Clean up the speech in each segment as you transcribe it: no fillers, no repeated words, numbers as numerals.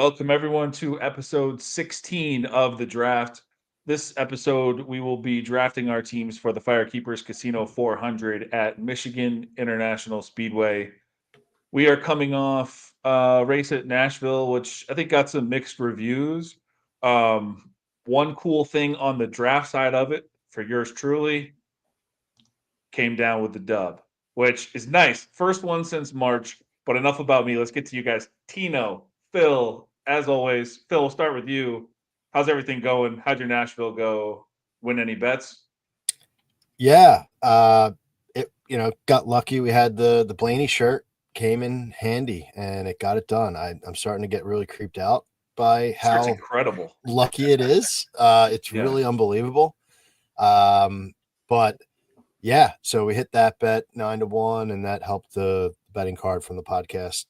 Welcome everyone to episode 16 of the draft. This episode, we will be drafting our teams for the Firekeepers Casino 400 at Michigan International Speedway. We are coming off a race at Nashville, which I think got some mixed reviews. One cool thing on the draft side of it, for yours truly, came down with the dub, which is nice. First one since March, but enough about me. Let's get to you guys. Tino, Phil, as always. Phil, we'll start with you. How's everything going? How'd your Nashville go? Win any bets? Yeah, it got lucky. We had the Blaney shirt came in handy, and it got it done. I'm starting to get really creeped out by Shirt's how incredible. lucky it is. It's Yeah. really unbelievable. But yeah, so we hit that bet 9-1, and that helped the betting card from the podcast.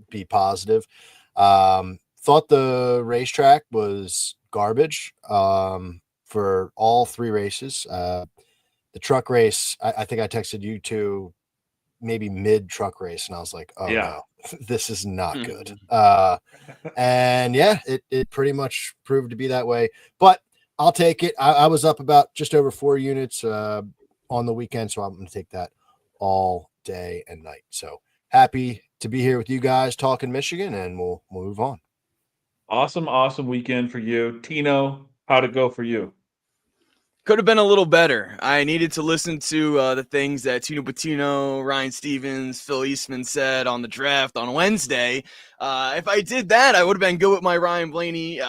Be positive. Thought the racetrack was garbage for all three races. The truck race, I think I texted you to maybe mid truck race, and I was like, oh Yeah. no, this is not good. And yeah, it pretty much proved to be that way. But I'll take it. I was up about just over 4 units on the weekend, so I'm going to take that all day and night. So happy to be here with you guys talking Michigan, and we'll move on. Awesome weekend for you. Tino, how'd it go for you? Could have been a little better. I needed to listen to the things that Tino Patino, Ryan Stevens, Phil Eastman said on the draft on Wednesday. If I did that, I would have been good with my Ryan Blaney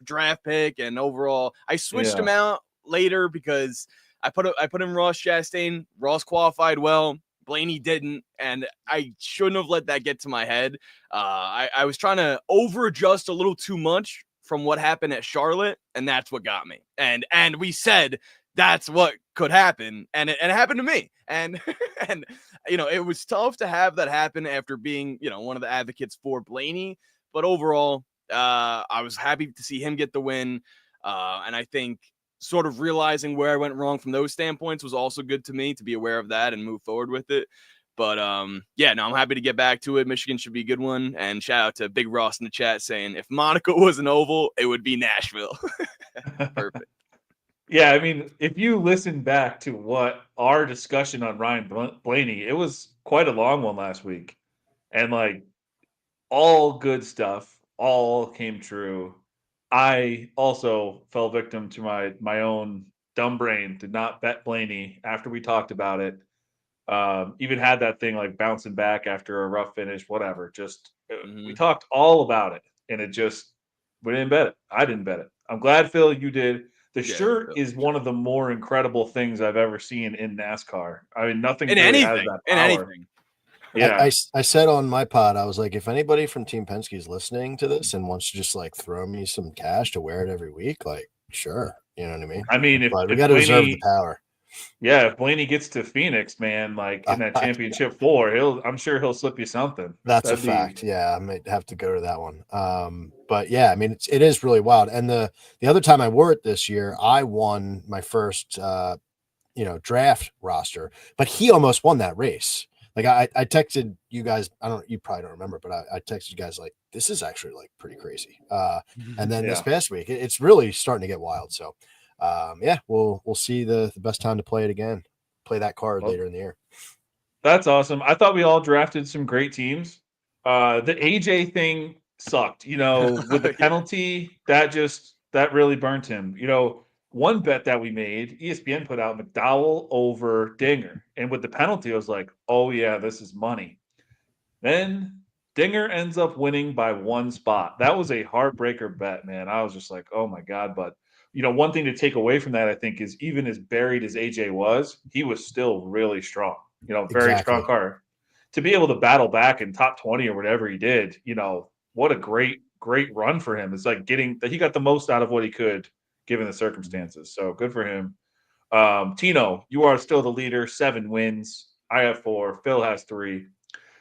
draft pick, and overall, I switched him out later because I put in Ross Chastain. Ross qualified well. Blaney didn't, and I shouldn't have let that get to my head. I was trying to over-adjust a little too much from what happened at Charlotte, and that's what got me. And we said that's what could happen, and it happened to me. And and it was tough to have that happen after being one of the advocates for Blaney, but overall, I was happy to see him get the win, and I think sort of realizing where I went wrong from those standpoints was also good to me to be aware of that and move forward with it. But I'm happy to get back to it. Michigan should be a good one. And shout out to Big Ross in the chat saying if Monaco was an oval, it would be Nashville. Perfect. Yeah, I mean, if you listen back to what our discussion on Ryan Blaney, it was quite a long one last week. And all good stuff, all came true. I also fell victim to my own dumb brain. Did not bet Blaney after we talked about it. Even had that thing like bouncing back after a rough finish, whatever. Just we talked all about it, and we didn't bet it. I didn't bet it. I'm glad, Phil, you did. The shirt is one of the more incredible things I've ever seen in NASCAR. I mean, nothing really has that power. In anything. Yeah. I said on my pod, I was like, if anybody from Team Penske is listening to this and wants to just throw me some cash to wear it every week, sure. You know what I mean? I mean, but we got to reserve the power. Yeah, if Blaney gets to Phoenix, man, in that championship 4, I'm sure he'll slip you something. That's a fact. Yeah, I might have to go to that one. But yeah, I mean, it is really wild. And the other time I wore it this year, I won my first, draft roster, but he almost won that race. I texted you guys, you probably don't remember, but I texted you guys this is actually pretty crazy. And then this past week, it's really starting to get wild. So we'll see the best time to play it again, play that card later in the year. That's awesome. I thought we all drafted some great teams. The AJ thing sucked, with the penalty that really burnt him. One bet that we made, ESPN put out McDowell over Dinger. And with the penalty, I was like, oh, yeah, this is money. Then Dinger ends up winning by 1 spot. That was a heartbreaker bet, man. I was just like, oh, my God. But, one thing to take away from that, I think, is even as buried as AJ was, he was still really strong. Very strong car. To be able to battle back in top 20 or whatever he did, what a great run for him. It's he got the most out of what he could given the circumstances. So good for him. Tino, you are still the leader, 7 wins. I have 4. Phil has 3.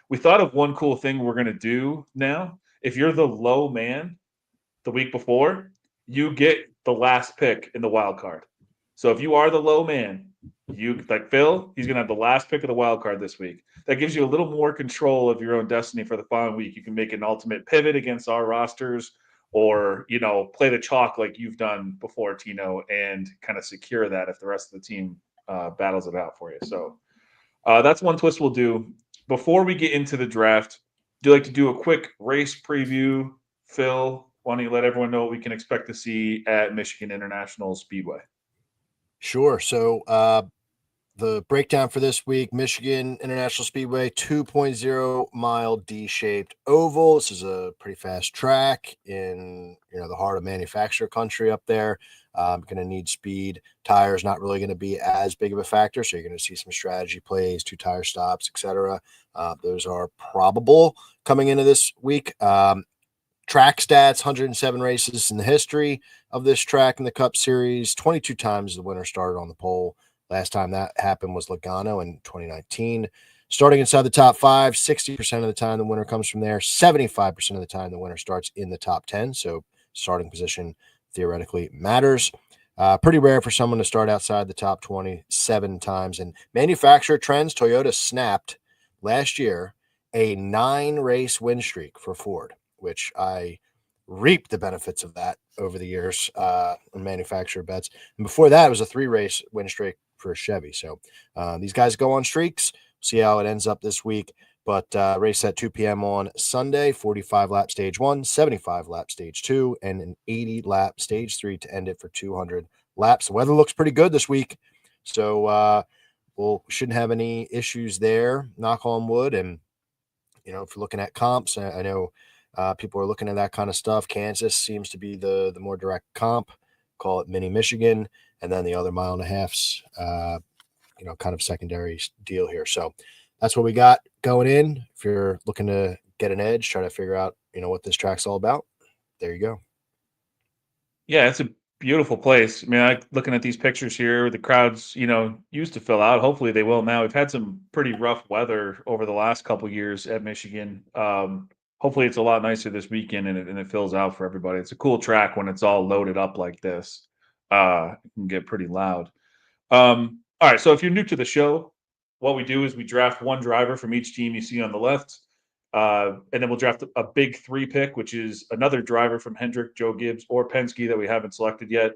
We thought of one cool thing we're going to do now. If you're the low man the week before, you get the last pick in the wild card. So if you are the low man, You like Phil, he's going to have the last pick of the wild card this week. That gives you a little more control of your own destiny for the following week. You can make an ultimate pivot against our rosters, or play the chalk like you've done before, Tino, and kind of secure that if the rest of the team battles it out for you. So that's one twist we'll do. Before we get into the draft, do you like to do a quick race preview? Phil, why don't you let everyone know what we can expect to see at Michigan International Speedway? Sure. So the breakdown for this week: Michigan International Speedway, 2.0 mile D-shaped oval. This is a pretty fast track in the heart of manufacturer country up there. Going to need speed. Tires not really going to be as big of a factor, so you're going to see some strategy plays, 2-tire stops, etc. Those are probable coming into this week. Track stats: 107 races in the history of this track in the Cup Series. 22 times the winner started on the pole. Last time that happened was Logano in 2019. Starting inside the top 5, 60% of the time the winner comes from there. 75% of the time the winner starts in the top 10. So starting position theoretically matters. Pretty rare for someone to start outside the top 27 times. And manufacturer trends: Toyota snapped last year a 9-race win streak for Ford, which I reaped the benefits of that over the years in manufacturer bets. And before that, it was a 3-race win streak for Chevy. So these guys go on streaks. See how it ends up this week. But race at 2 p.m. on Sunday, 45-lap stage 1, 75-lap stage 2, and an 80-lap stage 3 to end it for 200 laps. The weather looks pretty good this week. So we shouldn't have any issues there, knock on wood. And, if you're looking at comps, I know people are looking at that kind of stuff. Kansas seems to be the more direct comp. Call it mini Michigan. And then the other mile and a half's, kind of secondary deal here. So that's what we got going in. If you're looking to get an edge, try to figure out, what this track's all about, there you go. Yeah, it's a beautiful place. I mean, looking at these pictures here, the crowds, used to fill out. Hopefully they will now. We've had some pretty rough weather over the last couple years at Michigan. Hopefully it's a lot nicer this weekend and it fills out for everybody. It's a cool track when it's all loaded up like this. It can get pretty loud. All right, so if you're new to the show, what we do is we draft one driver from each team you see on the left. And then we'll draft a big 3 pick, which is another driver from Hendrick, Joe Gibbs, or Penske that we haven't selected yet.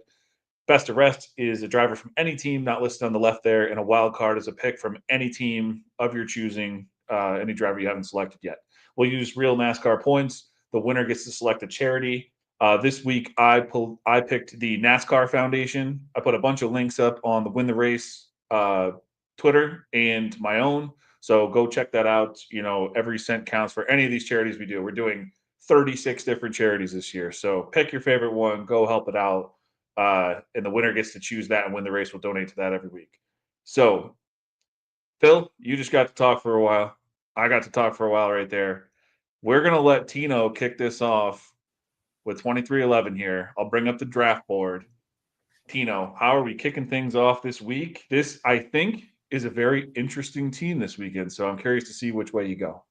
Best of rest is a driver from any team not listed on the left there, and a wild card is a pick from any team of your choosing, any driver you haven't selected yet. We'll use real NASCAR points. The winner gets to select a charity. This week, I picked the NASCAR Foundation. I put a bunch of links up on the Win the Race Twitter and my own. So go check that out. Every cent counts for any of these charities we do. We're doing 36 different charities this year. So pick your favorite one, go help it out. And the winner gets to choose that and win the race. We'll donate to that every week. So, Phil, you just got to talk for a while. I got to talk for a while right there. We're going to let Tino kick this off with 2311 here. I'll bring up the draft board. Tino, how are we kicking things off this week? This, I think, is a very interesting team this weekend, so I'm curious to see which way you go.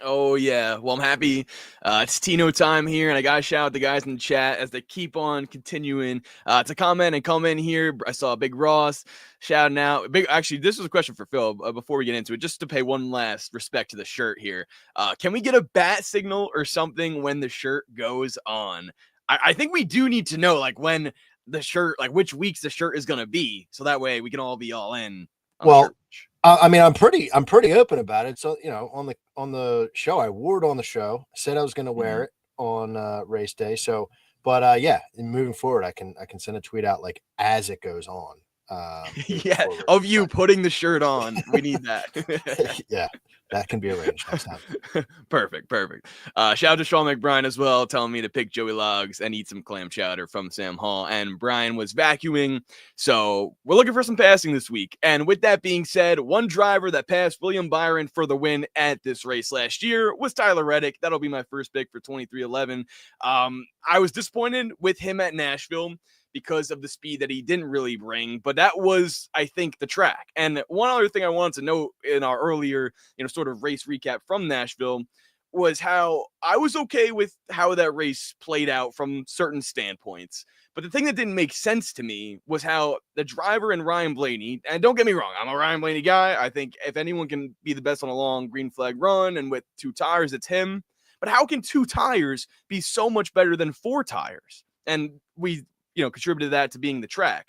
Oh, yeah. Well, I'm happy. It's Tino time here, and I got to shout out the guys in the chat as they keep on continuing to comment and come in here. I saw Big Ross shouting out. Actually, this was a question for Phil before we get into it, just to pay one last respect to the shirt here. Can we get a bat signal or something when the shirt goes on? I think we do need to know, when the shirt, which weeks the shirt is going to be, so that way we can all be all in. Well, I mean, I'm pretty open about it. So, on the show, I wore it on the show. I said I was going to wear it on race day. So, but yeah, moving forward, I can send a tweet out as it goes on. Yeah, of you putting the shirt on. We need that. Yeah, that can be arranged next time. Perfect. Shout out to Sean McBride as well, telling me to pick Joey Logs and eat some clam chowder from Sam Hall. And Brian was vacuuming, so we're looking for some passing this week. And with that being said, one driver that passed William Byron for the win at this race last year was Tyler Reddick. That'll be my first pick for 2311. I was disappointed with him at Nashville because of the speed that he didn't really bring, but that was, I think, the track. And one other thing I wanted to note in our earlier, sort of race recap from Nashville was how I was okay with how that race played out from certain standpoints. But the thing that didn't make sense to me was how the driver and Ryan Blaney, and don't get me wrong, I'm a Ryan Blaney guy. I think if anyone can be the best on a long green flag run and with 2 tires, it's him. But how can 2 tires be so much better than 4 tires? And we, contributed that to being the track.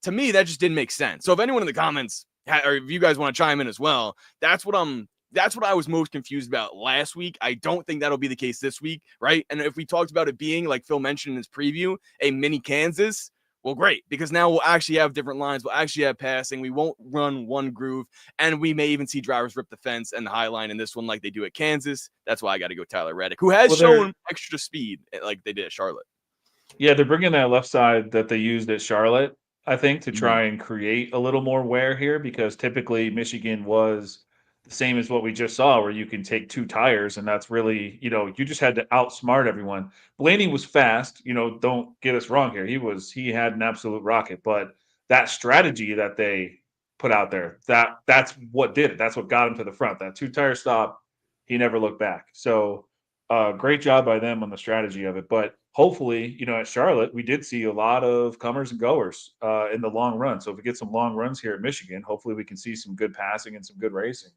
To me, that just didn't make sense. So if anyone in the comments, or if you guys want to chime in as well, that's what I was most confused about last week. I don't think that'll be the case this week, right? And if we talked about it being, like Phil mentioned in his preview, a mini Kansas, well, great, because now we'll actually have different lines. We'll actually have passing. We won't run one groove, and we may even see drivers rip the fence and the high line in this one like they do at Kansas. That's why I got to go Tyler Reddick, who has shown extra speed like they did at Charlotte. Yeah, they're bringing that left side that they used at Charlotte, I think, to try and create a little more wear here, because typically Michigan was the same as what we just saw, where you can take 2 tires, and that's really, you just had to outsmart everyone. Blaney was fast, don't get us wrong here. He had an absolute rocket, but that strategy that they put out there, that's what did it. That's what got him to the front. That 2-tire stop, he never looked back. So great job by them on the strategy of it. But hopefully, at Charlotte, we did see a lot of comers and goers in the long run. So if we get some long runs here at Michigan, hopefully we can see some good passing and some good racing.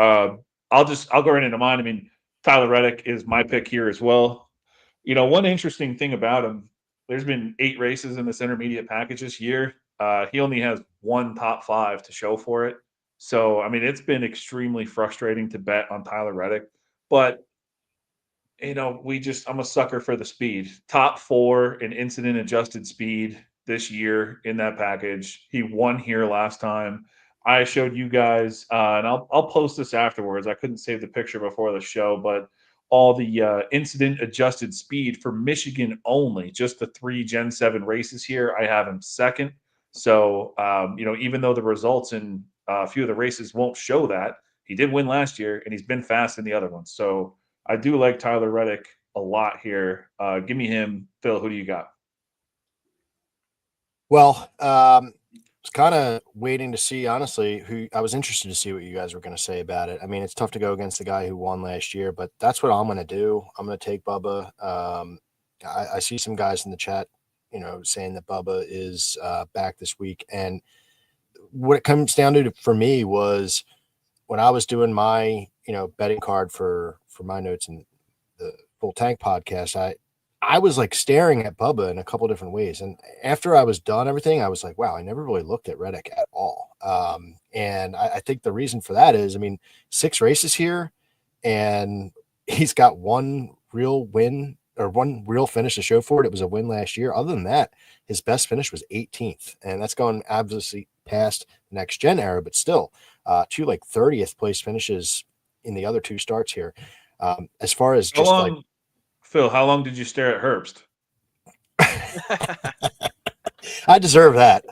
I'll go right into mine. I mean, Tyler Reddick is my pick here as well. One interesting thing about him, there's been 8 races in this intermediate package this year. He only has 1 top 5 to show for it. So, I mean, it's been extremely frustrating to bet on Tyler Reddick. But I'm a sucker for the speed. Top 4 in incident adjusted speed this year in that package. He won here last time. I showed you guys, and I'll post this afterwards. I couldn't save the picture before the show, but all the incident adjusted speed for Michigan only, just the 3 Gen 7 races here, I have him second. So, even though the results in a few of the races won't show that, he did win last year, and he's been fast in the other ones. So I do like Tyler Reddick a lot here. Give me him. Phil, who do you got? Well, I was kind of waiting to see, honestly, I was interested to see what you guys were going to say about it. I mean, it's tough to go against the guy who won last year, but that's what I'm going to do. I'm going to take Bubba. I see some guys in the chat, saying that Bubba is back this week. And what it comes down to for me was when I was doing my, betting card for my notes in the Full Tank podcast, I was like staring at Bubba in a couple different ways. And after I was done everything, I was like, wow, I never really looked at Reddick at all. And I think the reason for that is, 6 races here and he's got 1 real win or 1 real finish to show for it. It was a win last year. Other than that, his best finish was 18th. And that's going obviously past next gen era, but still 2 like 30th place finishes in the other 2 starts here. As far as just Phil, how long did you stare at Herbst? I deserve that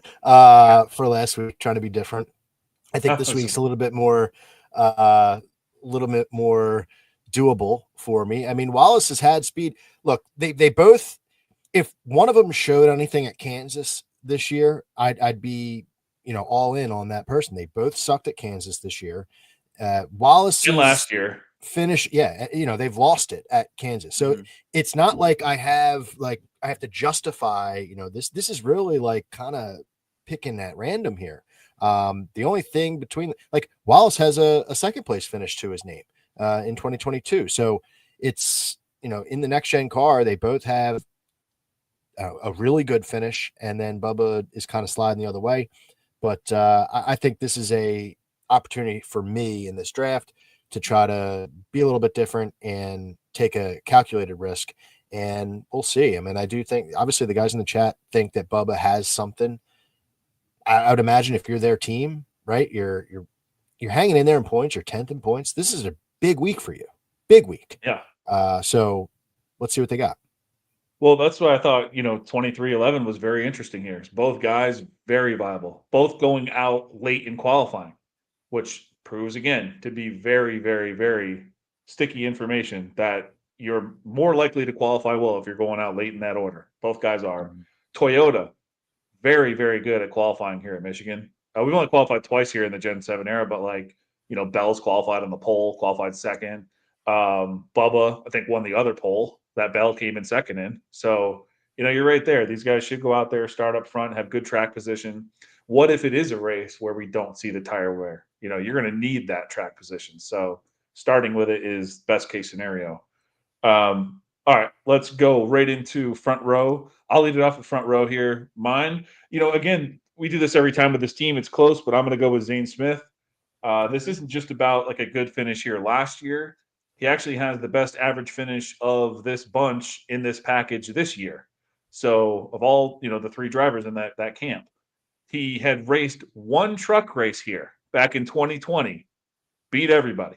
for last week, trying to be different. I think this week's a little bit more doable for me. I mean, Wallace has had speed. Look, they both, if one of them showed anything at Kansas this year, I'd be, all in on that person. They both sucked at Kansas this year. Wallace and last year finish, they've lost it at Kansas. So it's not like I have to justify, this is really like kind of picking at random here. The only thing between Wallace has a second place finish to his name in 2022. So it's, in the next gen car, they both have a really good finish, and then Bubba is kind of sliding the other way. But I think this is a opportunity for me in this draft to try to be a little bit different and take a calculated risk. And we'll see. I mean, I do think, obviously, the guys in the chat think that Bubba has something. I would imagine if you're their team, right, you're hanging in there in points, you're 10th in points. This is a big week for you. Big week. Yeah. So let's see what they got. Well, that's why I thought, 23-11 was very interesting here. Both guys, very viable. Both going out late in qualifying, which proves, again, to be very, very, very sticky information that you're more likely to qualify well if you're going out late in that order. Both guys are. Toyota, very, very good at qualifying here at Michigan. We've only qualified twice here in the Gen 7 era, but Bell's qualified on the pole, qualified second. Bubba, I think, won the other pole that Bell came in second in. So You're right there. These guys should go out there, start up front, have good track position. What if it is a race where we don't see the tire wear? You're going to need that track position. So starting with it is best case scenario. All right, let's go right into front row. I'll lead it off with front row here. Mine, again, we do this every time with this team. It's close, but I'm going to go with Zane Smith. This isn't just about like a good finish here last year. He actually has the best average finish of this bunch in this package this year. So of all the three drivers in that camp, he had raced one truck race here back in 2020, beat everybody.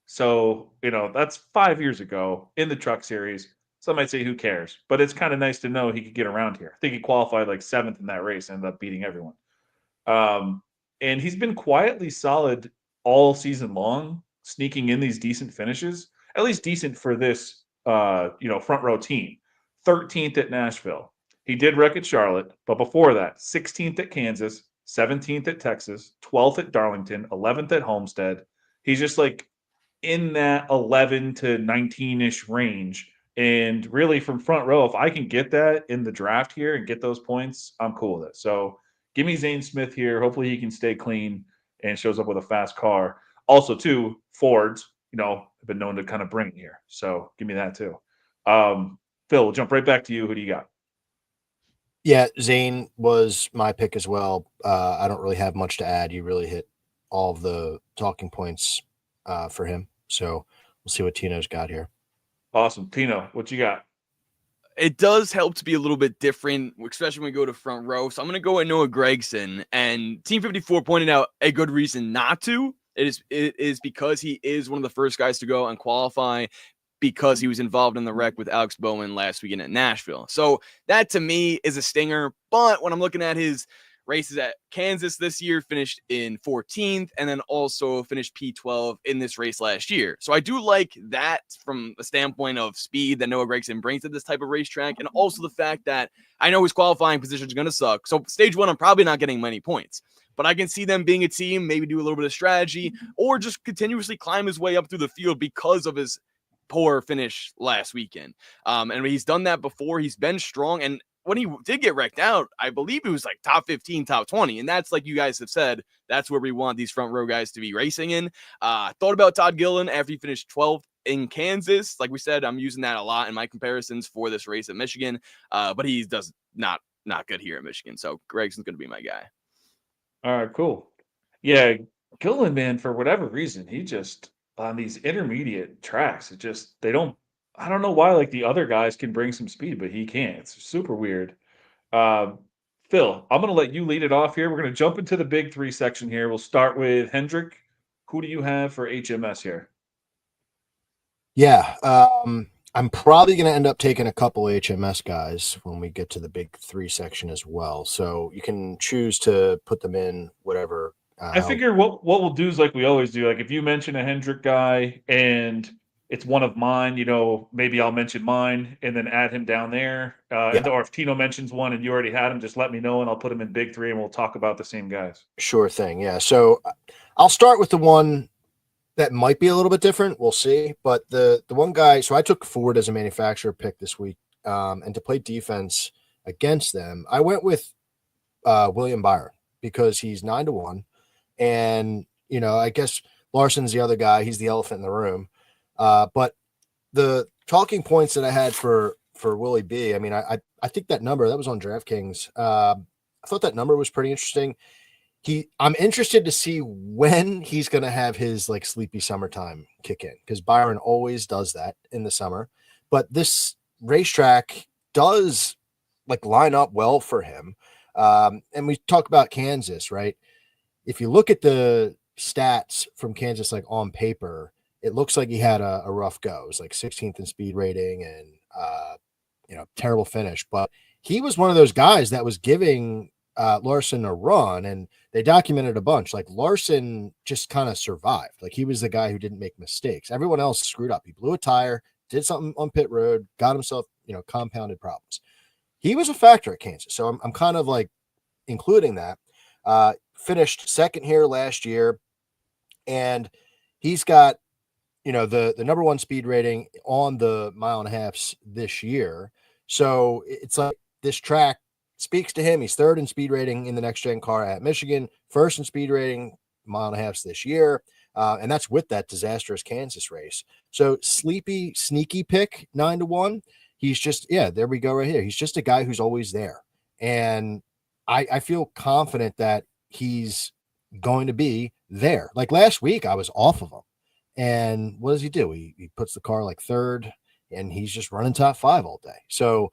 So that's 5 years ago in the truck series. Some might say who cares, but it's kind of nice to know he could get around here. I think he qualified like seventh in that race, ended up beating everyone. Um, and he's been quietly solid all season long, sneaking in these decent finishes, at least decent for this, front row team. 13th at Nashville. He did wreck at Charlotte, but before that, 16th at Kansas, 17th at Texas, 12th at Darlington, 11th at Homestead. He's just like in that 11 to 19-ish range. And really from front row, if I can get that in the draft here and get those points, I'm cool with it. So give me Zane Smith here. Hopefully he can stay clean and shows up with a fast car. Also, too, Fords, have been known to kind of bring it here. So give me that too. Phil, we'll jump right back to you. Who do you got? Yeah, Zane was my pick as well. I don't really have much to add. You really hit all of the talking points for him. So we'll see what Tino's got here. Awesome. Tino, what you got? It does help to be a little bit different, especially when we go to front row. So I'm going to go with Noah Gragson. And Team 54 pointed out a good reason not to. It is because he is one of the first guys to go and qualify because he was involved in the wreck with Alex Bowman last weekend at Nashville. So that to me is a stinger. But when I'm looking at his races at Kansas this year, finished in 14th, and then also finished P12 in this race last year. So I do like that from the standpoint of speed that Noah Gragson brings to this type of racetrack, and also the fact that I know his qualifying position is going to suck. So stage one, I'm probably not getting many points. But I can see them being a team, maybe do a little bit of strategy, or just continuously climb his way up through the field because of his poor finish last weekend. And he's done that before. He's been strong. And when he did get wrecked out, I believe it was like top 15, top 20. And that's, like you guys have said, that's where we want these front row guys to be racing in. Thought about Todd Gillen after he finished 12th in Kansas. Like we said, I'm using that a lot in my comparisons for this race at Michigan. But he does not good here at Michigan. So Gregson's going to be my guy. All right, cool. Yeah, Gillen, man, for whatever reason, he just on these intermediate tracks, I don't know why like the other guys can bring some speed, but he can't. It's super weird. Um, Phil, I'm gonna let you lead it off here. We're gonna jump into the big three section here. We'll start with Hendrick. Who do you have for HMS here? Yeah, I'm probably going to end up taking a couple HMS guys when we get to the big three section as well. So you can choose to put them in whatever. I figure what we'll do is like we always do. Like if you mention a Hendrick guy and it's one of mine, maybe I'll mention mine and then add him down there. Or if Tino mentions one and you already had him, just let me know and I'll put him in big three and we'll talk about the same guys. Sure thing. Yeah. So I'll start with the one that might be a little bit different. We'll see. But the one guy, so I took Ford as a manufacturer pick this week. And to play defense against them, I went with William Byron because he's 9-1. And, I guess Larson's the other guy. He's the elephant in the room. But the talking points that I had for Willie B, I mean, I think that number, that was on DraftKings. I thought that number was pretty interesting. I'm interested to see when he's going to have his like sleepy summertime kick in because Byron always does that in the summer. But this racetrack does like line up well for him. And we talk about Kansas, right? If you look at the stats from Kansas, like on paper, it looks like he had a rough go. It was like 16th in speed rating and, terrible finish. But he was one of those guys that was giving Larson a run, and they documented a bunch. Like Larson just kind of survived. Like he was the guy who didn't make mistakes. Everyone else screwed up. He blew a tire, did something on pit road, got himself, compounded problems. He was a factor at Kansas. So I'm kind of like including that. Finished second here last year, and he's got, the number one speed rating on the mile and a halfs this year. So it's like this track speaks to him. He's third in speed rating in the next gen car at Michigan, first in speed rating, mile and a half this year. And that's with that disastrous Kansas race. So sleepy, sneaky pick 9-1. He's just, there we go right here. He's just a guy who's always there. And I feel confident that he's going to be there. Like last week, I was off of him. And what does he do? He puts the car like third, and he's just running top 5 all day. So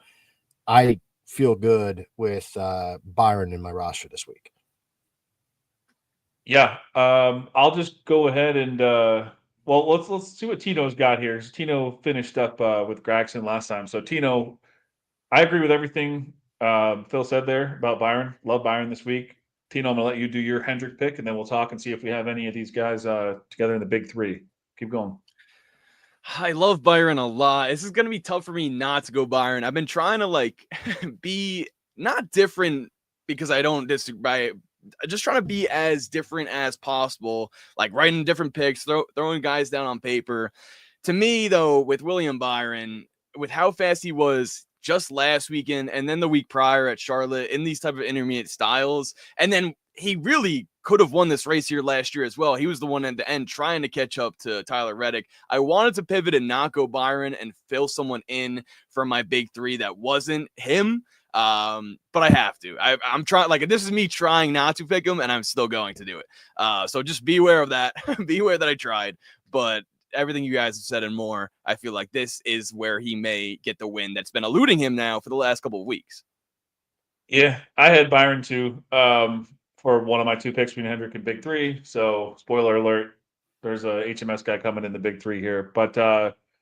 I feel good with Byron in my roster this week. Yeah, I'll just go ahead and let's see what Tino's got here. Tino finished up with Gregson last time, so Tino, I agree with everything Phil said there about Byron. Love Byron this week. Tino, I'm gonna let you do your Hendrick pick, and then we'll talk and see if we have any of these guys together in the big 3. Keep going. I love Byron a lot. This is going to be tough for me not to go Byron. I've been trying to be not different because I don't disagree. Just trying to be as different as possible, like writing different picks, throwing guys down on paper. To me, though, with William Byron, with how fast he was just last weekend and then the week prior at Charlotte in these type of intermediate styles, and then he really could have won this race here last year as well. He was the one at the end trying to catch up to Tyler Reddick. I wanted to pivot and not go Byron and fill someone in for my big 3 that wasn't him. But I have to. I'm trying, this is me trying not to pick him, and I'm still going to do it. So just beware of that. Beware that I tried. But everything you guys have said and more, I feel like this is where he may get the win that's been eluding him now for the last couple of weeks. Yeah, I had Byron too. For one of my 2 picks between Hendrick and Big 3. So spoiler alert, there's a HMS guy coming in the Big 3 here. But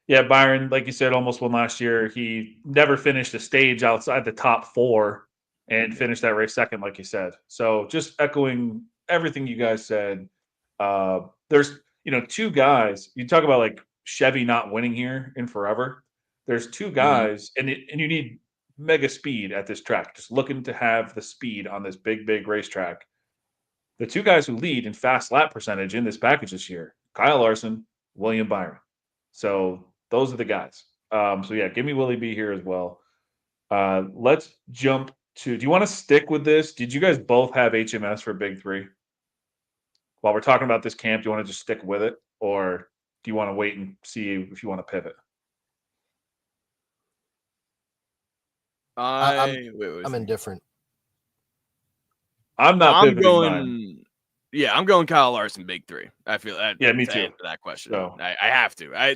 Byron, like you said, almost won last year. He never finished a stage outside the top 4 and finished that race second, like you said. So just echoing everything you guys said. There's 2 guys. You talk about like Chevy not winning here in forever. There's 2 guys, and you need mega speed at this track. Just looking to have the speed on this big racetrack. The 2 guys who lead in fast lap percentage in this package this year, Kyle Larson, William Byron. So those are the guys. Give me Willie B here as well. Let's jump to, do you want to stick with this? Did you guys both have HMS for Big 3? While we're talking about this camp, do you want to just stick with it? Or do you want to wait and see if you want to pivot? I'm indifferent. I'm not pivoting mine. Yeah, I'm going Kyle Larson Big 3. I feel that. Yeah, me too. Answer that question, so. I have to.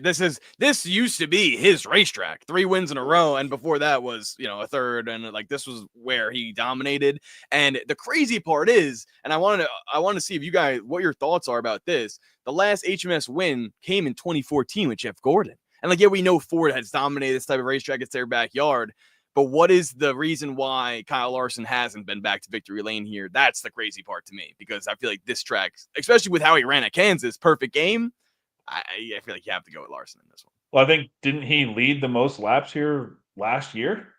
This used to be his racetrack. 3 wins in a row, and before that was a third, and this was where he dominated. And the crazy part is, and I want to see if you guys what your thoughts are about this. The last HMS win came in 2014 with Jeff Gordon, and we know Ford has dominated this type of racetrack. It's their backyard. But what is the reason why Kyle Larson hasn't been back to victory lane here? That's the crazy part to me, because I feel like this track, especially with how he ran at Kansas, perfect game. I feel like you have to go with Larson in this one. Well, I think, didn't he lead the most laps here last year?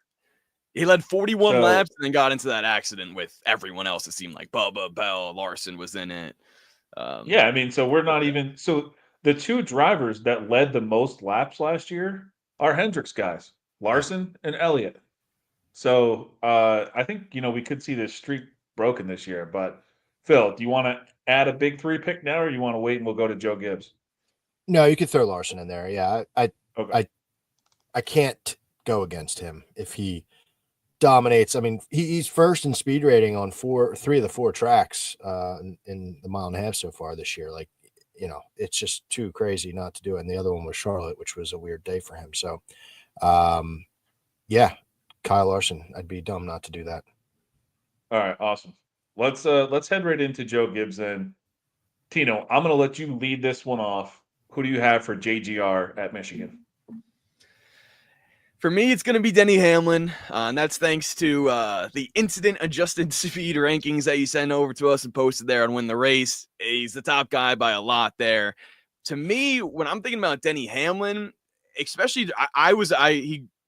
He led 41 laps and then got into that accident with everyone else. It seemed like Bubba, Bell, Larson was in it. So we're not even – so the 2 drivers that led the most laps last year are Hendricks guys, Larson and Elliott. So I think, we could see this streak broken this year. But, Phil, do you want to add a Big 3 pick now, or you want to wait and we'll go to Joe Gibbs? No, you could throw Larson in there. Yeah, Okay. I can't go against him if he dominates. I mean, he's first in speed rating on 3 of the 4 tracks in the mile and a half so far this year. It's just too crazy not to do it. And the other one was Charlotte, which was a weird day for him. So, Kyle Larson. I'd be dumb not to do that. All right, awesome. Let's head right into Joe Gibbs then. Tino, I'm going to let you lead this one off. Who do you have for JGR at Michigan? For me, it's going to be Denny Hamlin, and that's thanks to the incident-adjusted speed rankings that you sent over to us and posted there on Win the Race. He's the top guy by a lot there. To me, when I'm thinking about Denny Hamlin, especially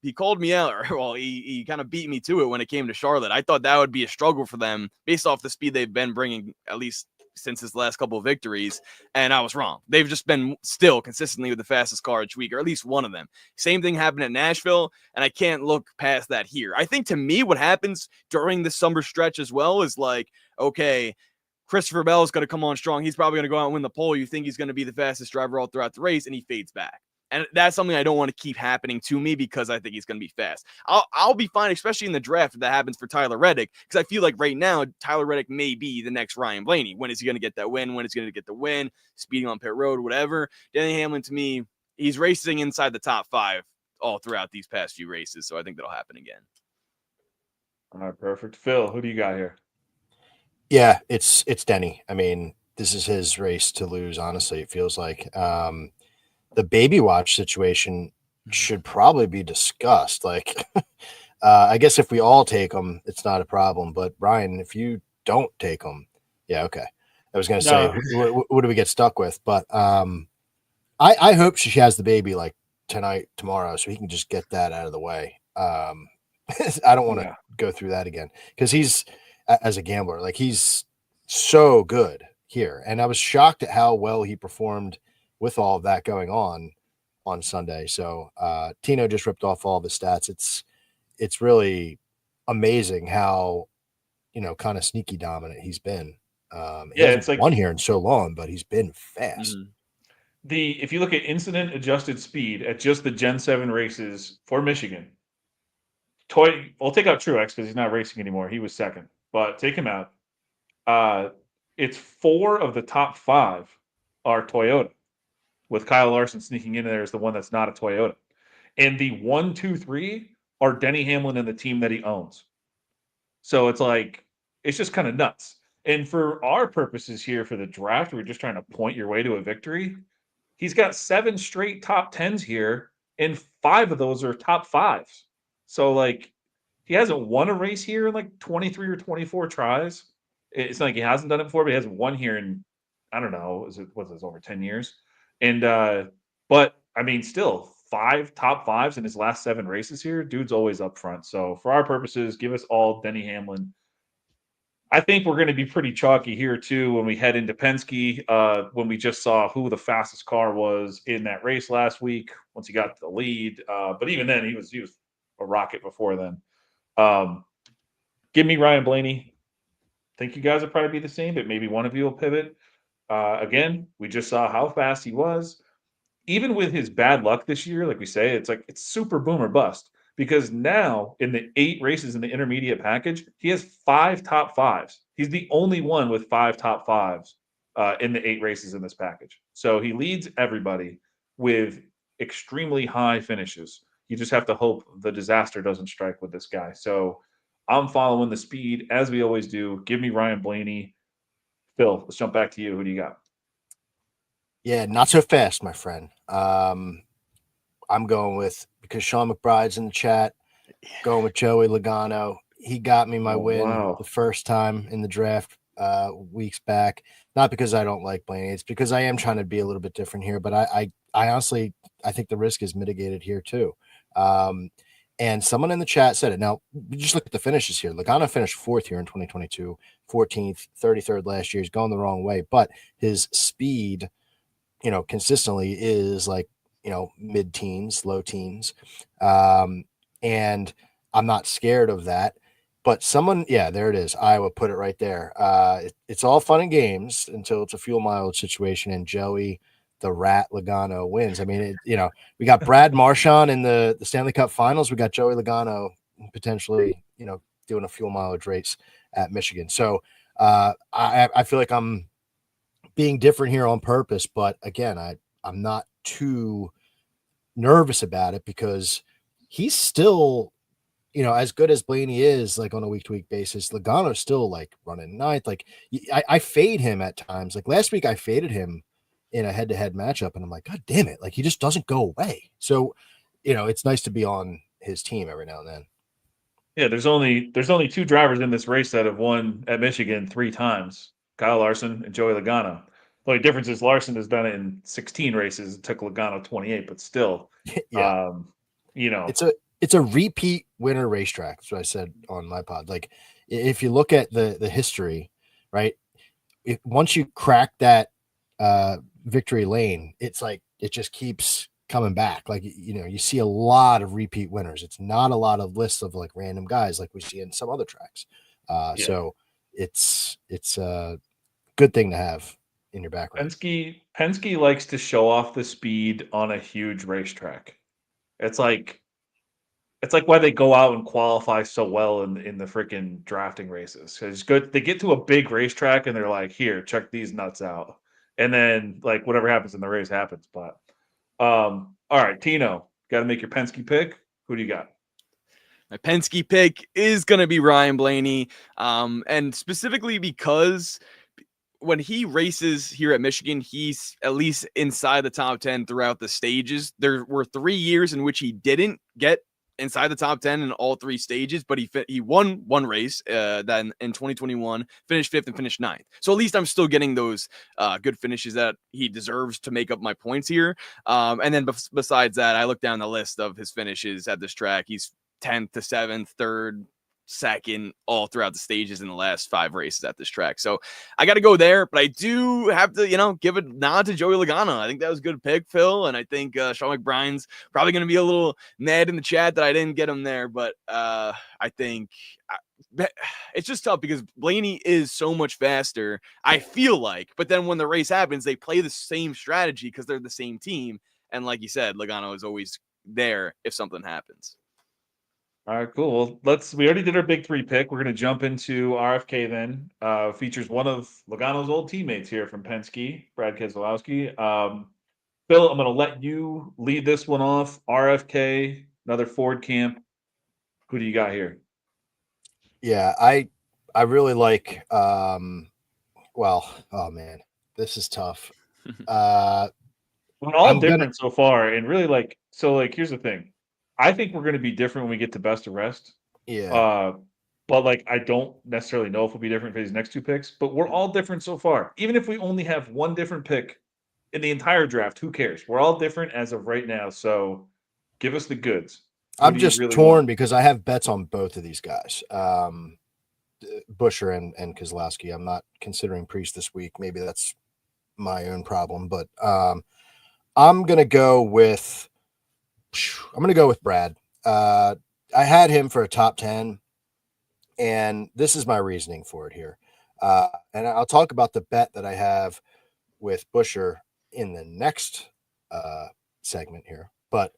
he called me out, or well, he kind of beat me to it when it came to Charlotte. I thought that would be a struggle for them based off the speed they've been bringing, at least since his last couple of victories, and I was wrong. They've just been still consistently with the fastest car each week, or at least one of them. Same thing happened at Nashville, and I can't look past that here. I think to me, what happens during the summer stretch as well is like, okay, Christopher Bell is going to come on strong. He's probably going to go out and win the pole. You think he's going to be the fastest driver all throughout the race, and he fades back. And that's something I don't want to keep happening to me because I think he's going to be fast. I'll be fine, especially in the draft, if that happens for Tyler Reddick, because I feel like right now, Tyler Reddick may be the next Ryan Blaney. When is he going to get that win? When is he going to get the win? Speeding on pit road, whatever. Denny Hamlin, to me, he's racing inside the top 5 all throughout these past few races, so I think that'll happen again. All right, perfect. Phil, who do you got here? Yeah, it's Denny. I mean, this is his race to lose, honestly, it feels like. The baby watch situation should probably be discussed. Like, I guess if we all take them, it's not a problem. But Brian, if you don't take them, yeah, okay. I was going to say, what do we get stuck with? But I hope she has the baby like tonight, tomorrow, so he can just get that out of the way. I don't want to go through that again because he's, as a gambler, like he's so good here. And I was shocked at how well he performed with all of that going on Sunday. So Tino just ripped off all the stats. It's really amazing how, kind of sneaky dominant he's been. It's like won here in so long, but he's been fast. If you look at incident adjusted speed at just the Gen 7 races for Michigan, we'll take out Truex because he's not racing anymore. He was second, but take him out. It's 4 of the top 5 are Toyota, with Kyle Larson sneaking in there as the one that's not a Toyota. And the 1, 2, 3 are Denny Hamlin and the team that he owns. So it's like, it's just kind of nuts. And for our purposes here for the draft, we're just trying to point your way to a victory. He's got 7 straight top 10s here, and 5 of those are top 5s. So, like, he hasn't won a race here in like 23 or 24 tries. It's not like he hasn't done it before, but he hasn't won here in, I don't know, was this over 10 years? And but I mean, still 5 top 5s in his last 7 races here. Dude's always up front. So for our purposes, give us all Denny Hamlin. I think we're going to be pretty chalky here too when we head into Penske. When we just saw who the fastest car was in that race last week, once he got the lead. But even then, he was a rocket before then. Give me Ryan Blaney. Think you guys will probably be the same, but maybe one of you will pivot. Again, we just saw how fast he was. Even with his bad luck this year, like we say, it's super boom or bust. Because now in the 8 races in the intermediate package, he has 5 top 5s. He's the only one with 5 top 5s in the 8 races in this package. So he leads everybody with extremely high finishes. You just have to hope the disaster doesn't strike with this guy. So I'm following the speed as we always do. Give me Ryan Blaney. Phil, let's jump back to you. Who do you got? Yeah, not so fast, my friend. I'm going with, because Sean McBride's in the chat, going with Joey Logano. He got me my win the first time in the draft weeks back. Not because I don't like Blaney. It's because I am trying to be a little bit different here. But I honestly, I think the risk is mitigated here too. And someone in the chat said it. Now, just look at the finishes here. Logano finished 4th here in 2022, 14th, 33rd last year. He's going the wrong way. But his speed, consistently is like, mid-teens, low teens. And I'm not scared of that. But there it is. Iowa put it right there. It's all fun and games until it's a fuel mileage situation, and Joey, the Rat Logano, wins. I mean, we got Brad Marchand in the Stanley Cup Finals. We got Joey Logano potentially, doing a fuel mileage race at Michigan. So I feel like I'm being different here on purpose. But again, I'm not too nervous about it because he's still, as good as Blaney is, like on a week-to-week basis, Logano's still like running 9th. Like I fade him at times. Like last week I faded him in a head-to-head matchup, and I'm like, God damn it. Like he just doesn't go away. So, it's nice to be on his team every now and then. Yeah, there's only 2 drivers in this race that have won at Michigan 3 times. Kyle Larson and Joey Logano. The only difference is Larson has done it in 16 races. It took Logano 28, but still, yeah. It's a repeat winner racetrack. That's what I said on my pod. Like if you look at the history, right? once you crack that victory lane, it's like it just keeps coming back. Like, you see a lot of repeat winners. It's not a lot of lists of like random guys like we see in some other tracks. So it's a good thing to have in your background. Penske likes to show off the speed on a huge racetrack. It's like why they go out and qualify so well in the freaking drafting races. It's good. They get to a big racetrack and they're like, "Here, check these nuts out," and then like whatever happens in the race happens. But all right, Tino, got to make your Penske pick. Who do you got? My Penske pick is going to be Ryan Blaney, and specifically because when he races here at Michigan, he's at least inside the top 10 throughout the stages. There were 3 years in which he didn't get inside the top 10 in all 3 stages, but he won one race. Then in 2021, finished 5th and finished 9th. So at least I'm still getting those good finishes that he deserves to make up my points here. And then besides that, I look down the list of his finishes at this track. He's 10th to 7th, 3rd, 2nd, all throughout the stages in the last 5 races at this track. So I got to go there, but I do have to, give a nod to Joey Logano. I think that was a good pick, Phil. And I think Sean McBrien's probably going to be a little mad in the chat that I didn't get him there. But I think it's just tough because Blaney is so much faster, I feel like. But then when the race happens, they play the same strategy because they're the same team. And like you said, Logano is always there if something happens. All right, cool. Well, we already did our big 3 pick. We're going to jump into RFK then. Features one of Logano's old teammates here from Penske, Brad Keselowski. Phil, I'm going to let you lead this one off. RFK, another Ford camp. Who do you got here? Yeah, I really like oh man, this is tough. We're all different so far, and really here's the thing. I think we're going to be different when we get to best of rest. Yeah. But I don't necessarily know if we'll be different for these next 2 picks, but we're all different so far. Even if we only have one different pick in the entire draft, who cares? We're all different as of right now. So give us the goods. I'm just torn because I have bets on both of these guys. Busher and Keselowski. I'm not considering Priest this week. Maybe that's my own problem, but I'm going to go with Brad. I had him for a top 10, and this is my reasoning for it here. And I'll talk about the bet that I have with Busher in the next segment here. But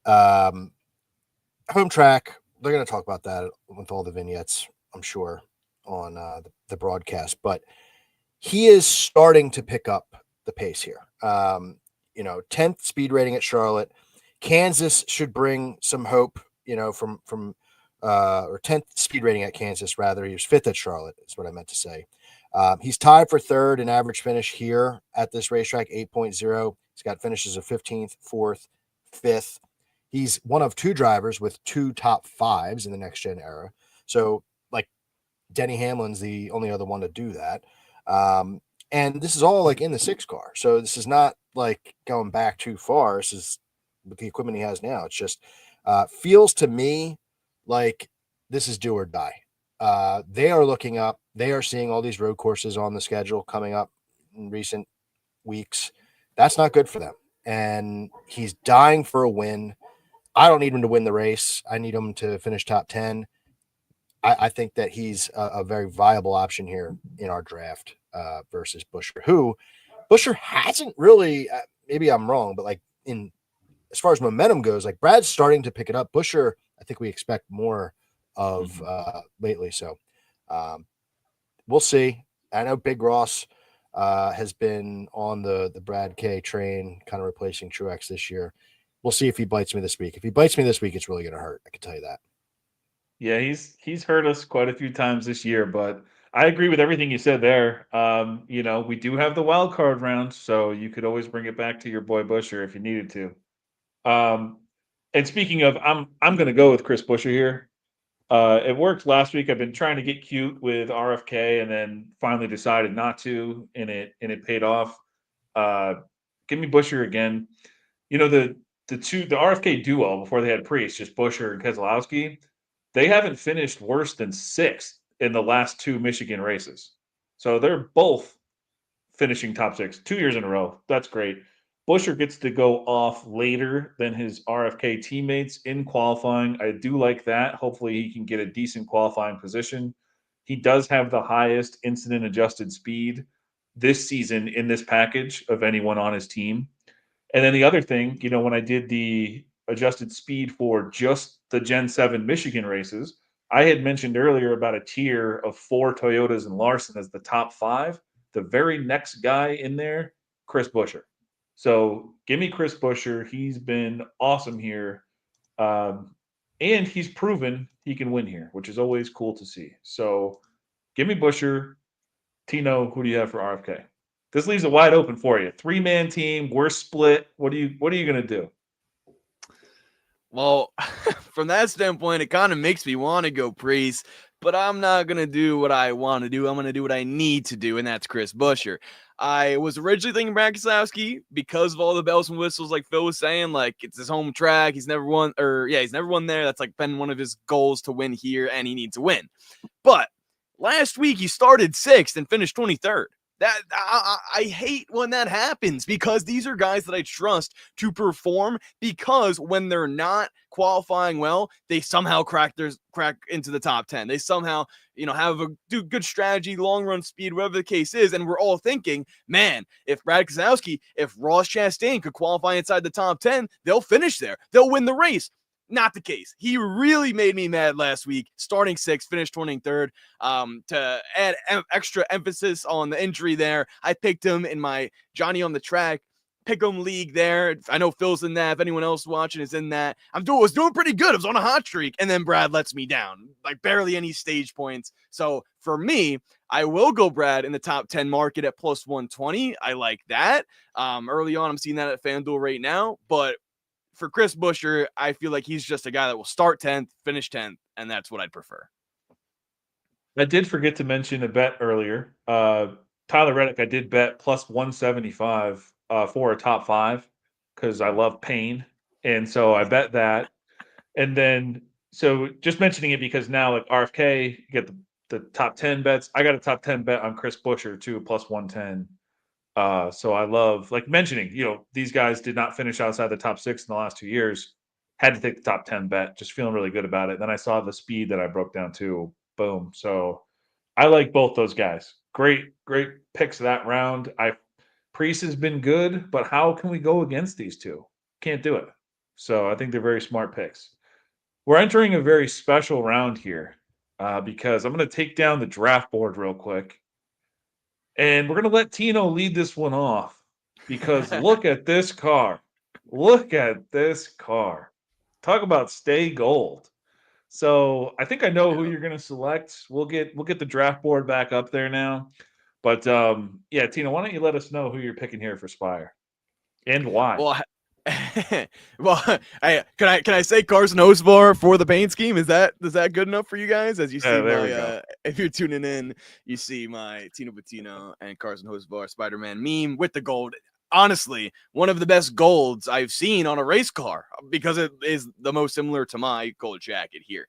home track, they're going to talk about that with all the vignettes, I'm sure, on the broadcast. But he is starting to pick up the pace here. 10th speed rating at Charlotte. Kansas should bring some hope, from or 10th speed rating at Kansas, rather. He was 5th at Charlotte, is what I meant to say. He's tied for 3rd in average finish here at this racetrack, 8.0. He's got finishes of 15th, 4th, 5th. He's one of 2 drivers with 2 top 5s in the next gen era. So, Denny Hamlin's the only other one to do that. And this is all in the 6 car. So this is not going back too far. This is with the equipment he has now. It's just feels to me like this is do or die. They are looking up. They are seeing all these road courses on the schedule coming up in recent weeks. That's not good for them. And he's dying for a win. I don't need him to win the race. I need him to finish top 10. I think that he's a very viable option here in our draft versus Busher, who Busher hasn't really, maybe I'm wrong, but as far as momentum goes, Brad's starting to pick it up. Busher, I think we expect more of lately. So we'll see. I know Big Ross has been on the Brad K train, kind of replacing Truex this year. We'll see if he bites me this week. If he bites me this week, it's really going to hurt. I can tell you that. Yeah, he's hurt us quite a few times this year, but I agree with everything you said there. We do have the wild card round, so you could always bring it back to your boy Busher if you needed to. And speaking of, I'm going to go with Chris Busher here. It worked last week. I've been trying to get cute with RFK, and then finally decided not to, and it paid off. Give me Busher again. The RFK duo before they had Priest, just Busher and Keselowski. They haven't finished worse than 6th in the last 2 Michigan races. So they're both finishing top 6 2 years in a row. That's great. Buscher gets to go off later than his RFK teammates in qualifying. I do like that. Hopefully, he can get a decent qualifying position. He does have the highest incident adjusted speed this season in this package of anyone on his team. And then the other thing, when I did the adjusted speed for just the Gen 7 Michigan races, I had mentioned earlier about a tier of 4 Toyotas and Larson as the top 5. The very next guy in there, Chris Buescher. So give me Chris Buescher. He's been awesome here. And he's proven he can win here, which is always cool to see. So give me Buescher. Tino, who do you have for RFK? This leaves it wide open for you. 3-man team. We're split. What are you going to do? Well, from that standpoint, it kind of makes me want to go Priest, but I'm not going to do what I want to do. I'm going to do what I need to do, and that's Chris Buescher. I was originally thinking Brad Keselowski because of all the bells and whistles, like Phil was saying, like it's his home track. He's never won, he's never won there. That's like been one of his goals to win here, and he needs to win. But last week, he started 6th and finished 23rd. I hate when that happens because these are guys that I trust to perform, because when they're not qualifying well, they somehow crack into the top 10. They somehow, have a good strategy, long run speed, whatever the case is. And we're all thinking, man, if Brad Keselowski, if Ross Chastain could qualify inside the top 10, they'll finish there. They'll win the race. Not the case. He really made me mad last week, starting 6th, finished 23rd. To add extra emphasis on the injury there, I picked him in my Johnny on the Track pick'em league there. I know Phil's in that. If anyone else watching is in that, was doing pretty good. I was on a hot streak, and then Brad lets me down, like barely any stage points. So for me, I will go Brad in the top 10 market at plus 120. I like that. Early on, I'm seeing that at FanDuel right now, but for Chris Buescher, I feel like he's just a guy that will start 10th, finish 10th, and that's what I'd prefer. I did forget to mention a bet earlier. Tyler Reddick, I did bet plus 175 for a top 5 because I love pain. And so I bet that. And then, so just mentioning it because now, like RFK, you get the top 10 bets. I got a top 10 bet on Chris Buescher too, plus 110. So I love mentioning, these guys did not finish outside the top 6 in the last 2 years. Had to take the top 10 bet, just feeling really good about it. Then I saw the speed that I broke down too. Boom. So I like both those guys. Great picks that round. Priest has been good, but how can we go against these two? Can't do it. So I think they're very smart picks. We're entering a very special round here because I'm going to take down the draft board real quick. And we're going to let Tino lead this one off because look at this car. Look at this car. Talk about stay gold. So I think I know who you're going to select. We'll get the draft board back up there now. But yeah, Tino, why don't you let us know who you're picking here for Spire and why? Well, can I say Carson Hocevar for the paint scheme? Is that good enough for you guys? As you see if you're tuning in, you see my Tino Patino and Carson Hocevar Spider-Man meme with the gold. Honestly, one of the best golds I've seen on a race car because it is the most similar to my gold jacket here.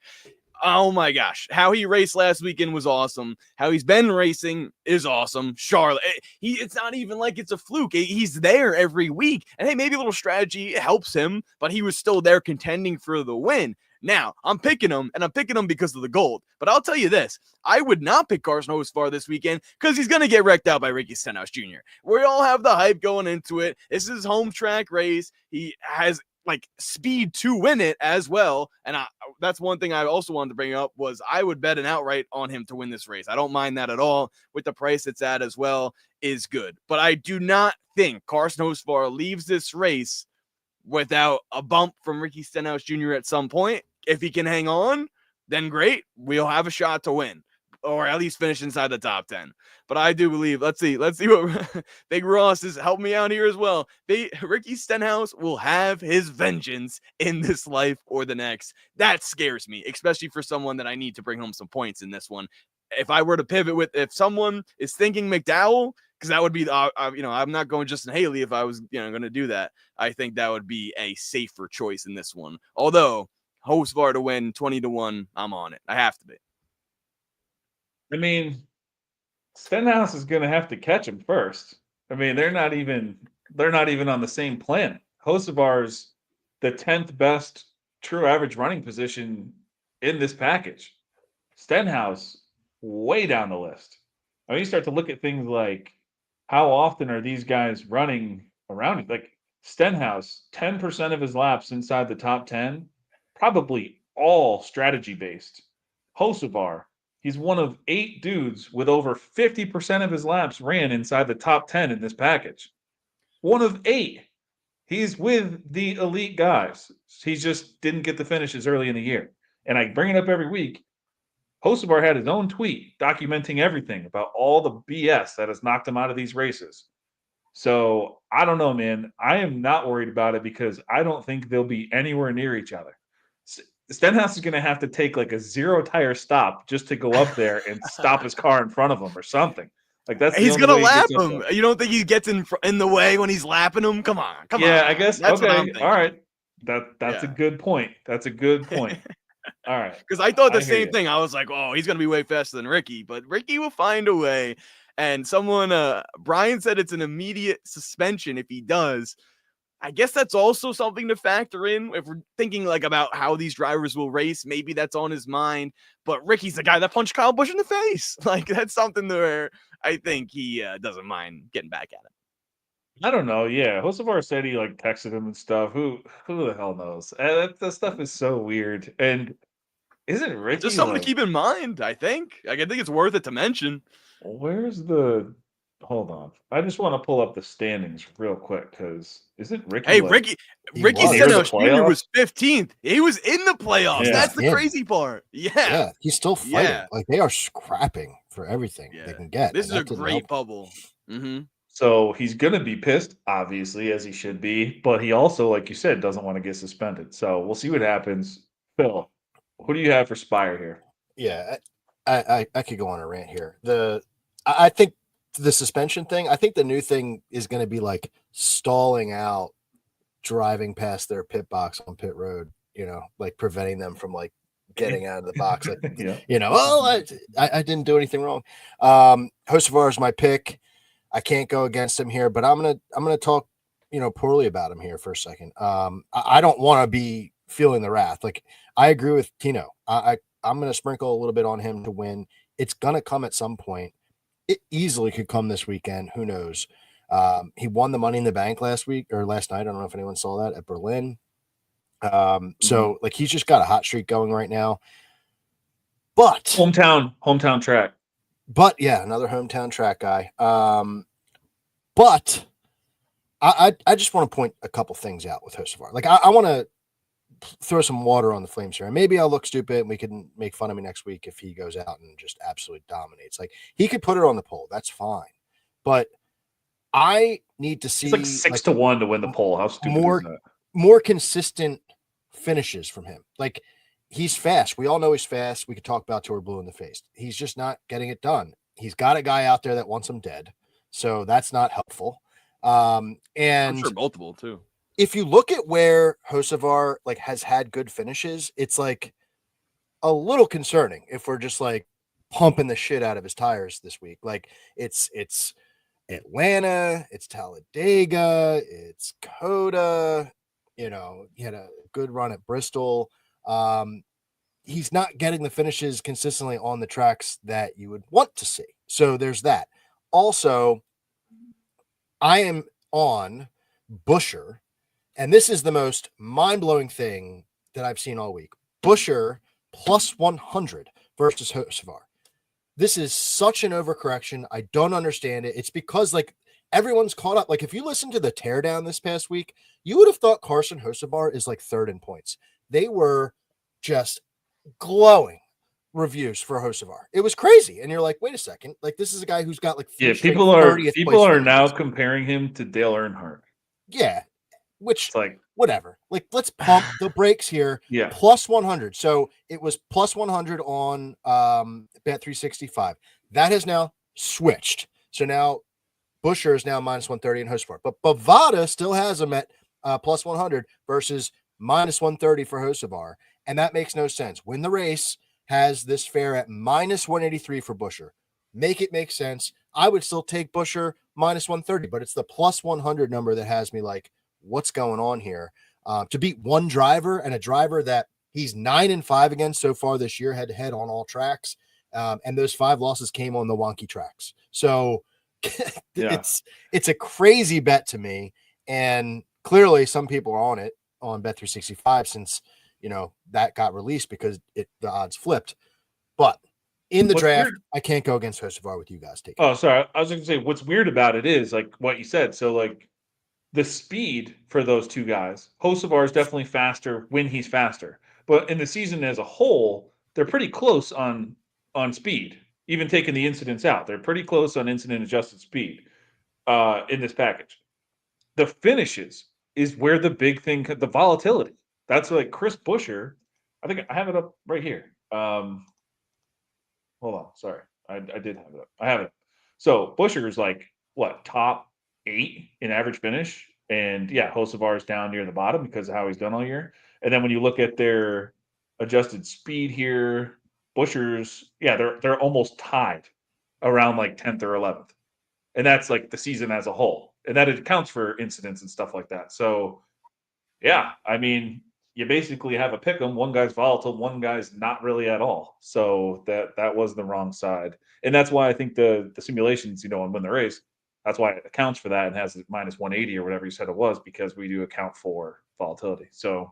Oh my gosh, how he raced last weekend was awesome. How he's been racing is awesome. Charlotte, it's not even like it's a fluke. He's there every week. And hey, maybe a little strategy helps him, but he was still there contending for the win. Now, I'm picking him, and I'm picking him because of the gold. But I'll tell you this, I would not pick Carson Hocevar this weekend because he's going to get wrecked out by Ricky Stenhouse Jr. We all have the hype going into it. This is his home track race. He has speed to win it as well. And that's one thing I also wanted to bring up was I would bet an outright on him to win this race. I don't mind that at all. With the price it's at as well is good. But I do not think Carson Hocevar leaves this race without a bump from Ricky Stenhouse Jr. at some point. If he can hang on, then great. We'll have a shot to win. Or at least finish inside the top 10. But I do believe, let's see what Big Ross is helping me out here as well. Ricky Stenhouse will have his vengeance in this life or the next. That scares me, especially for someone that I need to bring home some points in this one. If I were to pivot if someone is thinking McDowell, because that would be, I'm not going Justin Haley if I was, going to do that. I think that would be a safer choice in this one. Although, Hocevar to win 20-1, I'm on it. I have to be. I mean, Stenhouse is going to have to catch him first. I mean, they're not even on the same planet. Hocevar's the 10th best true average running position in this package. Stenhouse way down the list. I mean, you start to look at things like how often are these guys running around it? Like Stenhouse, 10% of his laps inside the top 10, probably all strategy based. Hocevar, he's one of 8 dudes with over 50% of his laps ran inside the top 10 in this package. One of 8. He's with the elite guys. He just didn't get the finishes early in the year. And I bring it up every week. Hocevar had his own tweet documenting everything about all the BS that has knocked him out of these races. So I don't know, man. I am not worried about it because I don't think they'll be anywhere near each other. Stenhouse is going to have to take like a 0 tire stop just to go up there and stop his car in front of him or something. Like that's the He's only gonna way he lap gets up him. there. You don't think he gets in the way when he's lapping him? Come on. Yeah, I guess. That's what I'm Okay, thinking. all right. That's a Yeah. good point. That's a good point. All right. Because I thought the I hear same you. thing. I was like, oh, he's gonna be way faster than Ricky, but Ricky will find a way. And Brian said it's an immediate suspension if he does. I guess that's also something to factor in if we're thinking like about how these drivers will race. Maybe that's on his mind. But Ricky's the guy that punched Kyle Busch in the face. Like that's something where I think he doesn't mind getting back at him. I don't know. Yeah, Hocevar said he like texted him and stuff. Who the hell knows? That stuff is so weird. And isn't It's just Ricky something to like? keep in mind. I think. Like, I think it's worth it to mention. Where's the? Hold on. I just want to pull up the standings real quick because isn't Ricky Hey, like He Ricky was. near the Stenhouse Jr. was playoffs? 15th. He was in the playoffs. Yeah. That's the Yeah. crazy part. Yeah. Yeah, he's still fighting. Yeah. Like they are scrapping for everything they Yeah. can get. This and is a that didn't great help. bubble. Mm-hmm. So he's gonna be pissed, obviously, as he should be. But he also, like you said, doesn't want to get suspended. So we'll see what happens. Phil, who do you have for Spire here? Yeah, I could go on a rant here. I think the suspension thing. I think the new thing is going to be like stalling out, driving past their pit box on pit road. You know, like preventing them from like getting out of the box. Like Yeah. you know, I didn't do anything wrong. Hocevar is my pick. I can't go against him here, but I'm gonna talk, poorly about him here for a second. I don't want to be feeling the wrath. Like I agree with Tino. I'm gonna sprinkle a little bit on him to win. It's gonna come at some point. It easily could come this weekend. Who knows? He won the Money in the Bank last night. I don't know if anyone saw that at Berlin. So like he's just got a hot streak going right now. But Hometown track. But yeah, another hometown track guy. But I just want to point a couple things out with Hocevar. Like I want to throw some water on the flames here. And maybe I'll look stupid and we can make fun of me next week if he goes out and just absolutely dominates. Like he could put it on the pole. That's fine. But I need to see It's like 6-1 to win the pole. How stupid is that? More consistent finishes from him. Like he's fast. We all know he's fast. We could talk about Tour Blue in the face. He's just not getting it done. He's got a guy out there that wants him dead. So that's not helpful. And I'm sure multiple too. If you look at where Hocevar like has had good finishes, it's like a little concerning if we're just like pumping the shit out of his tires this week. Like it's Atlanta, it's Talladega, it's Coda. He had a good run at Bristol. He's not getting the finishes consistently on the tracks that you would want to see. So there's that. Also, I am on Buescher, and this is the most mind-blowing thing that I've seen all week. Buescher plus 100 versus Hocevar. This is such an overcorrection. I don't understand it. It's because like everyone's caught up. Like if you listen to the teardown this past week, you would have thought Carson Hocevar is like third in points. They were just glowing reviews for Hocevar. It was crazy. And you're like, wait a second. Like this is a guy who's got like people are now comparing him to Dale Earnhardt. Yeah. Which it's like whatever. Like let's pump the brakes here. Yeah. Plus 100. So it was plus 100 on Bet 365. That has now switched. So now Buescher is now minus 130 in Hocevar. But Bovada still has him at plus 100 versus minus 130 for Hocevar. And that makes no sense. Win the Race has this fare at minus 183 for Buescher. Make it make sense. I would still take Buescher minus 130, but it's the plus 100 number that has me like, what's going on here? To beat one driver, and a driver that he's 9-5 against so far this year, head to head on all tracks. And those 5 losses came on the wonky tracks. So it's a crazy bet to me. And clearly some people are on it on Bet365 since, that got released because the odds flipped. But in the draft, weird, I can't go against Hocevar with you guys taking. Oh, sorry. I was going to say what's weird about it is like what you said. So like the speed for those two guys, Hocevar is definitely faster when he's faster. But in the season as a whole, they're pretty close on speed. Even taking the incidents out, they're pretty close on incident adjusted speed in this package. The finishes is where the big thing, the volatility. That's like Chris Buescher. I think I have it up right here. Hold on, sorry, I did have it up. I have it. So Buescher is like what, top 8 in average finish, and yeah, Hocevar is down near the bottom because of how he's done all year. And then when you look at their adjusted speed here, Buescher's they're almost tied around like 10th or 11th, and that's like the season as a whole, and that it accounts for incidents and stuff like that. So yeah, I mean, you basically have a pick 'em. One guy's volatile, one guy's not really at all. So that was the wrong side, and that's why I think the simulations, on Win the Race, that's why it accounts for that and has it minus 180 or whatever you said it was, because we do account for volatility. So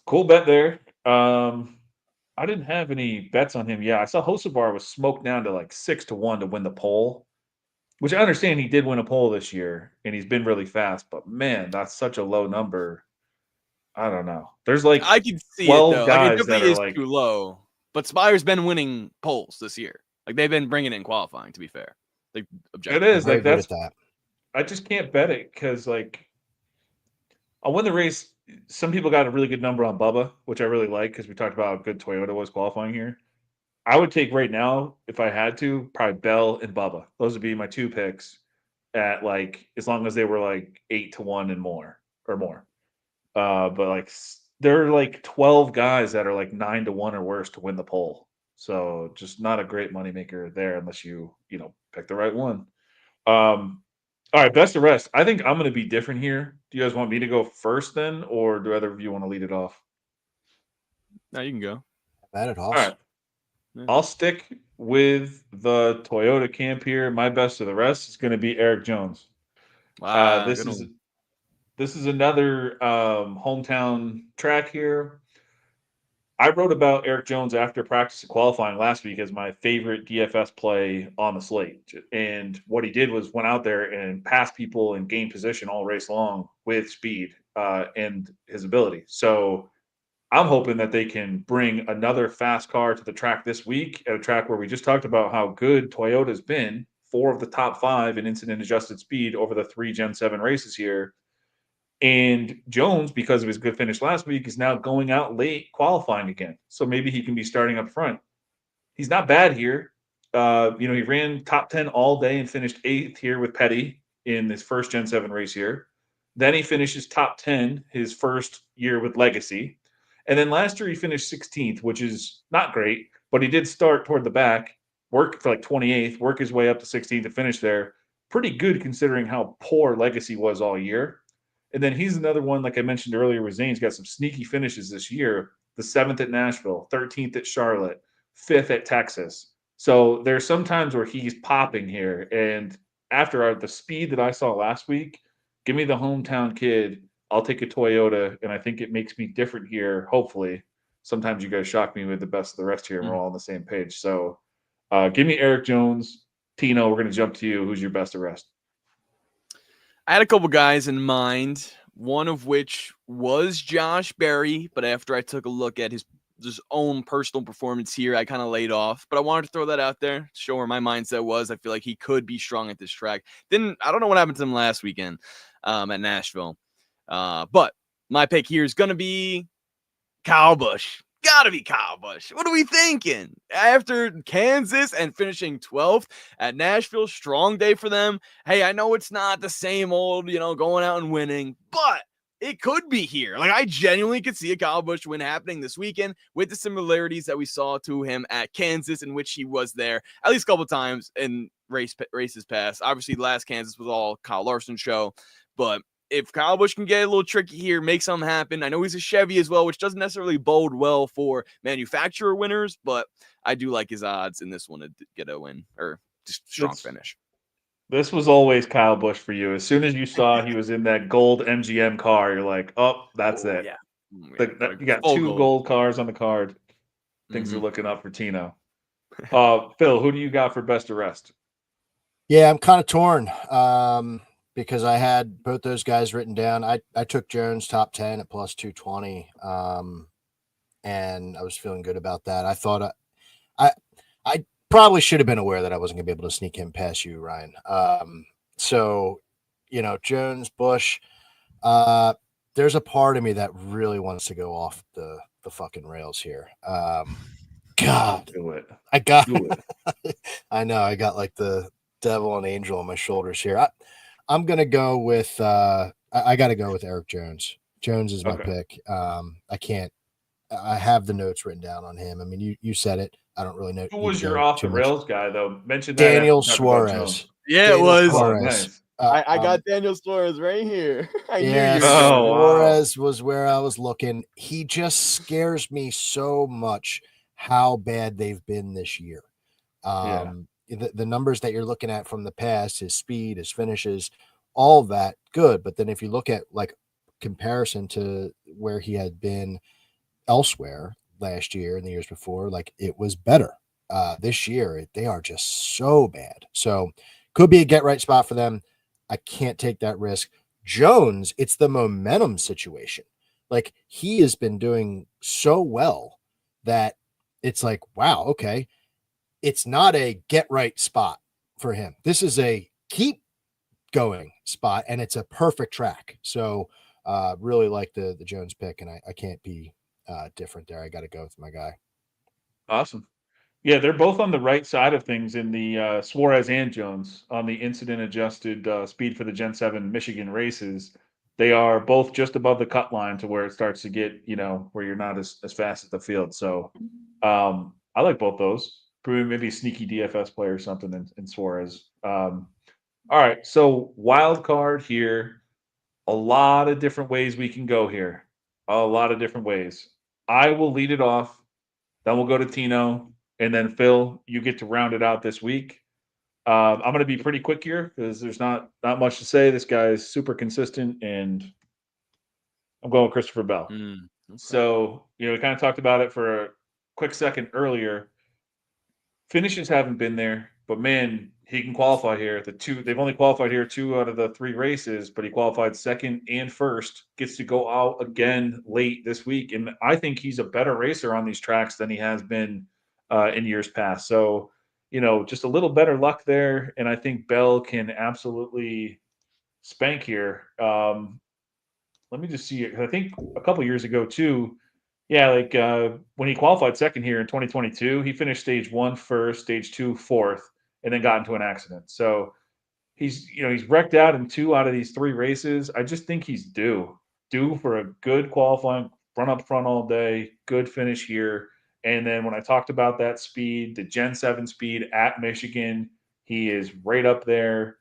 cool bet there. I didn't have any bets on him. Yeah, I saw Hocevar was smoked down to like 6-1 to win the pole, which I understand he did win a pole this year and he's been really fast, but man, that's such a low number. I don't know. There's like I can see 12 it though. guys Like it definitely is like, too low. But Spire's been winning poles this year. Like they've been bringing in qualifying. To be fair, like it is like that's that. I just can't bet it because like I'll Win the Race. Some people got a really good number on Bubba, which I really like because we talked about how good Toyota was qualifying here. I would take right now, if I had to, probably Bell and Bubba. Those would be my 2 picks at like, as long as they were like 8-1 and more or more. But like there are like 12 guys that are like 9-1 or worse to win the pole. So just not a great moneymaker there unless you pick the right one. All right, best of rest. I think I'm going to be different here. Do you guys want me to go first then, or do either of you want to lead it off? No, you can go. Bad at all. All right. Yeah. I'll stick with the Toyota camp here. My best of the rest is going to be Eric Jones. Wow, this is another hometown track here. I wrote about Eric Jones after practice and qualifying last week as my favorite DFS play on the slate. And what he did was went out there and passed people and gained position all race long with speed and his ability. So I'm hoping that they can bring another fast car to the track this week, at a track where we just talked about how good Toyota's been, 4 of the top 5 in incident adjusted speed over the 3 Gen 7 races here. And Jones, because of his good finish last week, is now going out late qualifying again. So maybe he can be starting up front. He's not bad here. He ran top 10 all day and finished 8th here with Petty in his first Gen 7 race here. Then he finishes top 10 his first year with Legacy. And then last year he finished 16th, which is not great, but he did start toward the back, work for like 28th, work his way up to 16th to finish there. Pretty good considering how poor Legacy was all year. And then he's another one, like I mentioned earlier, with Zane's got some sneaky finishes this year. The 7th at Nashville, 13th at Charlotte, 5th at Texas. So there's some times where he's popping here. And after the speed that I saw last week, give me the hometown kid. I'll take a Toyota, and I think it makes me different here, hopefully. Sometimes you guys shock me with the best of the rest here, and we're all on the same page. So give me Eric Jones. Tino, we're going to jump to you. Who's your best of rest? I had a couple guys in mind, one of which was Josh Berry, but after I took a look at his own personal performance here, I kind of laid off. But I wanted to throw that out there to show where my mindset was. I feel like he could be strong at this track. I don't know what happened to him last weekend at Nashville. But my pick here is going to be Kyle Busch. Gotta be Kyle Busch. What are we thinking? After Kansas and finishing 12th at Nashville, strong day for them. Hey, I know it's not the same old, going out and winning, but it could be here. Like, I genuinely could see a Kyle Busch win happening this weekend with the similarities that we saw to him at Kansas, in which he was there at least a couple times in races past. Obviously, last Kansas was all Kyle Larson's show, but if Kyle Busch can get a little tricky here, make something happen. I know he's a Chevy as well, which doesn't necessarily bode well for manufacturer winners, but I do like his odds in this one to get a win or just strong finish. This was always Kyle Busch for you. As soon as you saw he was in that gold MGM car, you're like, oh, that's it. Yeah. You got two gold cars on the card. Things are looking up for Tino. Phil, who do you got for best of rest? Yeah, I'm kind of torn because I had both those guys written down. I took Jones top 10 at plus 220, and I was feeling good about that. I thought I probably should have been aware that I wasn't going to be able to sneak him past you, Ryan. So, Jones, Busch, there's a part of me that really wants to go off the fucking rails here. God, do it. I know I got like the devil and angel on my shoulders here. I'm going to go with, I got to go with Eric Jones. Jones is my pick. I have the notes written down on him. I mean, you said it. I don't really know. Who was your off the rails guy though? Mention that Daniel Suarez. Yeah, it was. Nice. I got Daniel Suarez right here. I knew you. Suarez was where I was looking. He just scares me so much how bad they've been this year. The numbers that you're looking at from the past, his speed, his finishes, all of that, good. But then if you look at like comparison to where he had been elsewhere last year and the years before, like it was better. This year, they are just so bad. So could be a get right spot for them. I can't take that risk. Jones, it's the momentum situation. Like he has been doing so well that it's like, wow, okay. It's not a get right spot for him. This is a keep going spot, and it's a perfect track. So really like the Jones pick, and I can't be different there. I got to go with my guy. Awesome. Yeah, they're both on the right side of things in the Suarez and Jones on the incident adjusted speed for the Gen 7 Michigan races. They are both just above the cut line to where it starts to get, where you're not as fast at the field. So I like both those. Maybe a sneaky DFS player or something in Suarez. All right, so wild card here. A lot of different ways we can go here. A lot of different ways. I will lead it off. Then we'll go to Tino. And then Phil, you get to round it out this week. I'm going to be pretty quick here because there's not much to say. This guy is super consistent, and I'm going with Christopher Bell. Okay. So, we kind of talked about it for a quick second earlier. Finishes haven't been there, but man, he can qualify here. They've only qualified here 2 out of the 3 races, but he qualified second and first. Gets to go out again late this week, and I think he's a better racer on these tracks than he has been in years past. So, just a little better luck there, and I think Bell can absolutely spank here. Let me just see it. I think a couple years ago too. Yeah, like when he qualified second here in 2022, he finished stage 1 first, stage 2 fourth, and then got into an accident. So he's wrecked out in 2 out of these 3 races. I just think he's due for a good qualifying, run up front all day, good finish here. And then when I talked about that speed, the Gen 7 speed at Michigan, he is right up there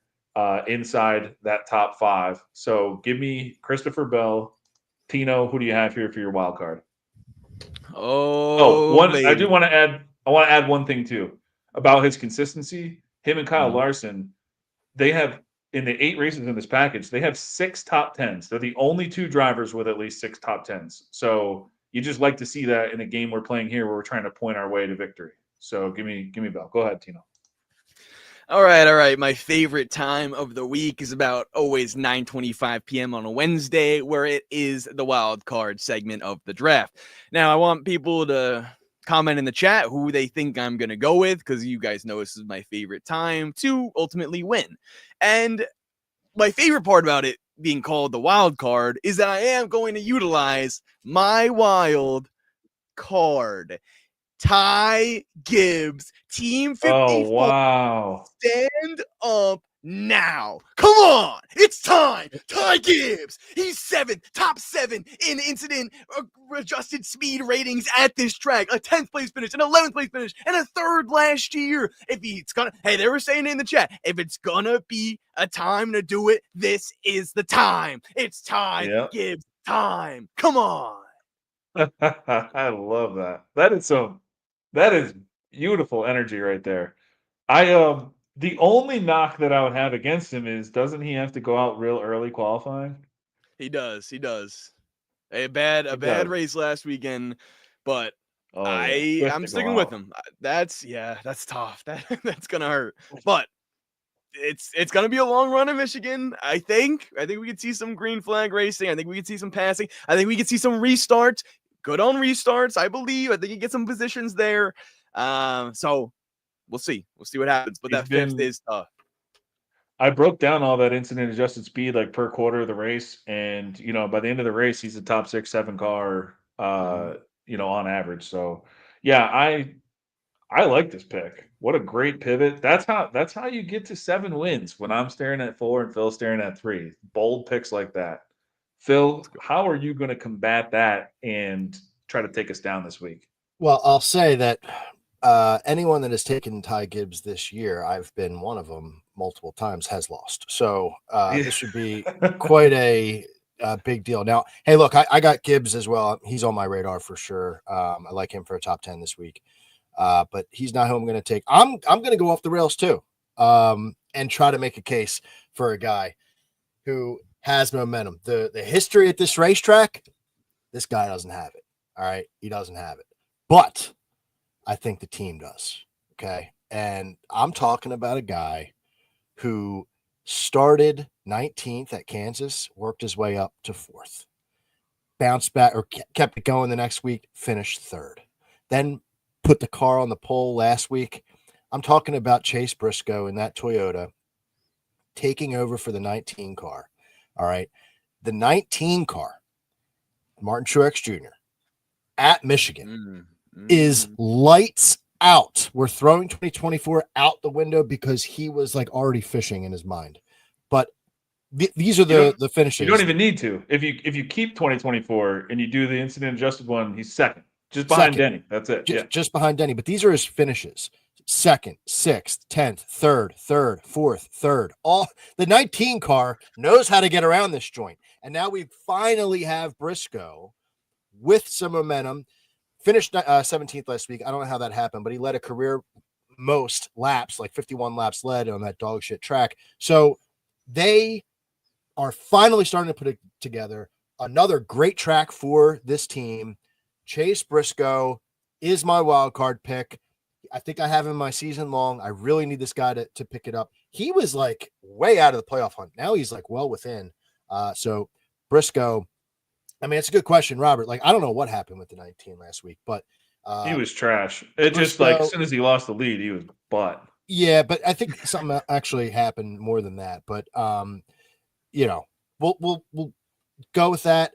inside that top 5. So give me Christopher Bell. Tino, who do you have here for your wild card? I do want to add. I want to add one thing too about his consistency. Him and Kyle Larson, they have in the 8 races in this package, they have 6 top 10s. They're the only 2 drivers with at least 6 top 10s. So you just like to see that in a game we're playing here, where we're trying to point our way to victory. So give me Bell. Go ahead, Tino. All right. My favorite time of the week is about always 9:25 p.m. on a Wednesday, where it is the wild card segment of the draft. Now, I want people to comment in the chat who they think I'm going to go with, because you guys know this is my favorite time to ultimately win. And my favorite part about it being called the wild card is that I am going to utilize my wild card. Ty Gibbs, Team 54. Oh, wow. Stand up now. Come on, it's time. Ty Gibbs, he's top 7 in incident adjusted speed ratings at this track. A 10th place finish, an 11th place finish, and a 3rd last year. If he's gonna, hey, they were saying in the chat, if it's gonna be a time to do it, this is the time. It's Ty Gibbs time. Come on. I love that. That is beautiful energy right there. The only knock that I would have against him is, doesn't he have to go out real early qualifying? He does. A bad race last weekend, but I'm sticking with him. That's tough. That's gonna hurt. But it's gonna be a long run in Michigan. I think we could see some green flag racing. I think we could see some passing. I think we could see some restarts. Good on restarts, I believe. I think you get some positions there. So we'll see. We'll see what happens. But that 5th is tough. I broke down all that incident adjusted speed like per quarter of the race, and by the end of the race, he's a top 6, 7 car, on average. So yeah, I like this pick. What a great pivot. That's how you get to 7 wins when I'm staring at 4 and Phil's staring at 3. Bold picks like that. Phil, how are you going to combat that and try to take us down this week? Well, I'll say that anyone that has taken Ty Gibbs this year, I've been one of them multiple times, has lost. So this should be quite a big deal. Now, hey, look, I got Gibbs as well. He's on my radar for sure. I like him for a top 10 this week. But he's not who I'm going to take. I'm going to go off the rails too, and try to make a case for a guy who has momentum. The history at this racetrack, this guy doesn't have it. All right, he doesn't have it. But I think the team does. Okay, and I'm talking about a guy who started 19th at Kansas, worked his way up to 4th, bounced back or kept it going the next week, finished 3rd, then put the car on the pole last week. I'm talking about Chase Briscoe in that Toyota taking over for the 19 car. All right. The 19 car, Martin Truex Jr. at Michigan is lights out. We're throwing 2024 out the window because he was like already fishing in his mind. But these are the finishes. You don't even need to. If you keep 2024 and you do the incident adjusted one, he's 2nd. Just behind Denny. That's it. Just behind Denny. But these are his finishes: 2nd, 6th, 10th, 3rd, 4th, 3rd. All the 19 car knows how to get around this joint. And now we finally have Briscoe with some momentum. Finished 17th last week. I don't know how that happened, but he led a career most laps, like 51 laps led on that dog shit track. So they are finally starting to put it together. Another great track for this team. Chase Briscoe is my wild card pick. I think I have him my season long. I really need this guy to pick it up. He was like way out of the playoff hunt. Now he's like well within. So Briscoe, I mean, it's a good question, Robert. Like, I don't know what happened with the 19 last week, but he was trash. It Briscoe, just like as soon as he lost the lead, he was butt. Yeah, but I think something actually happened more than that. But we'll go with that.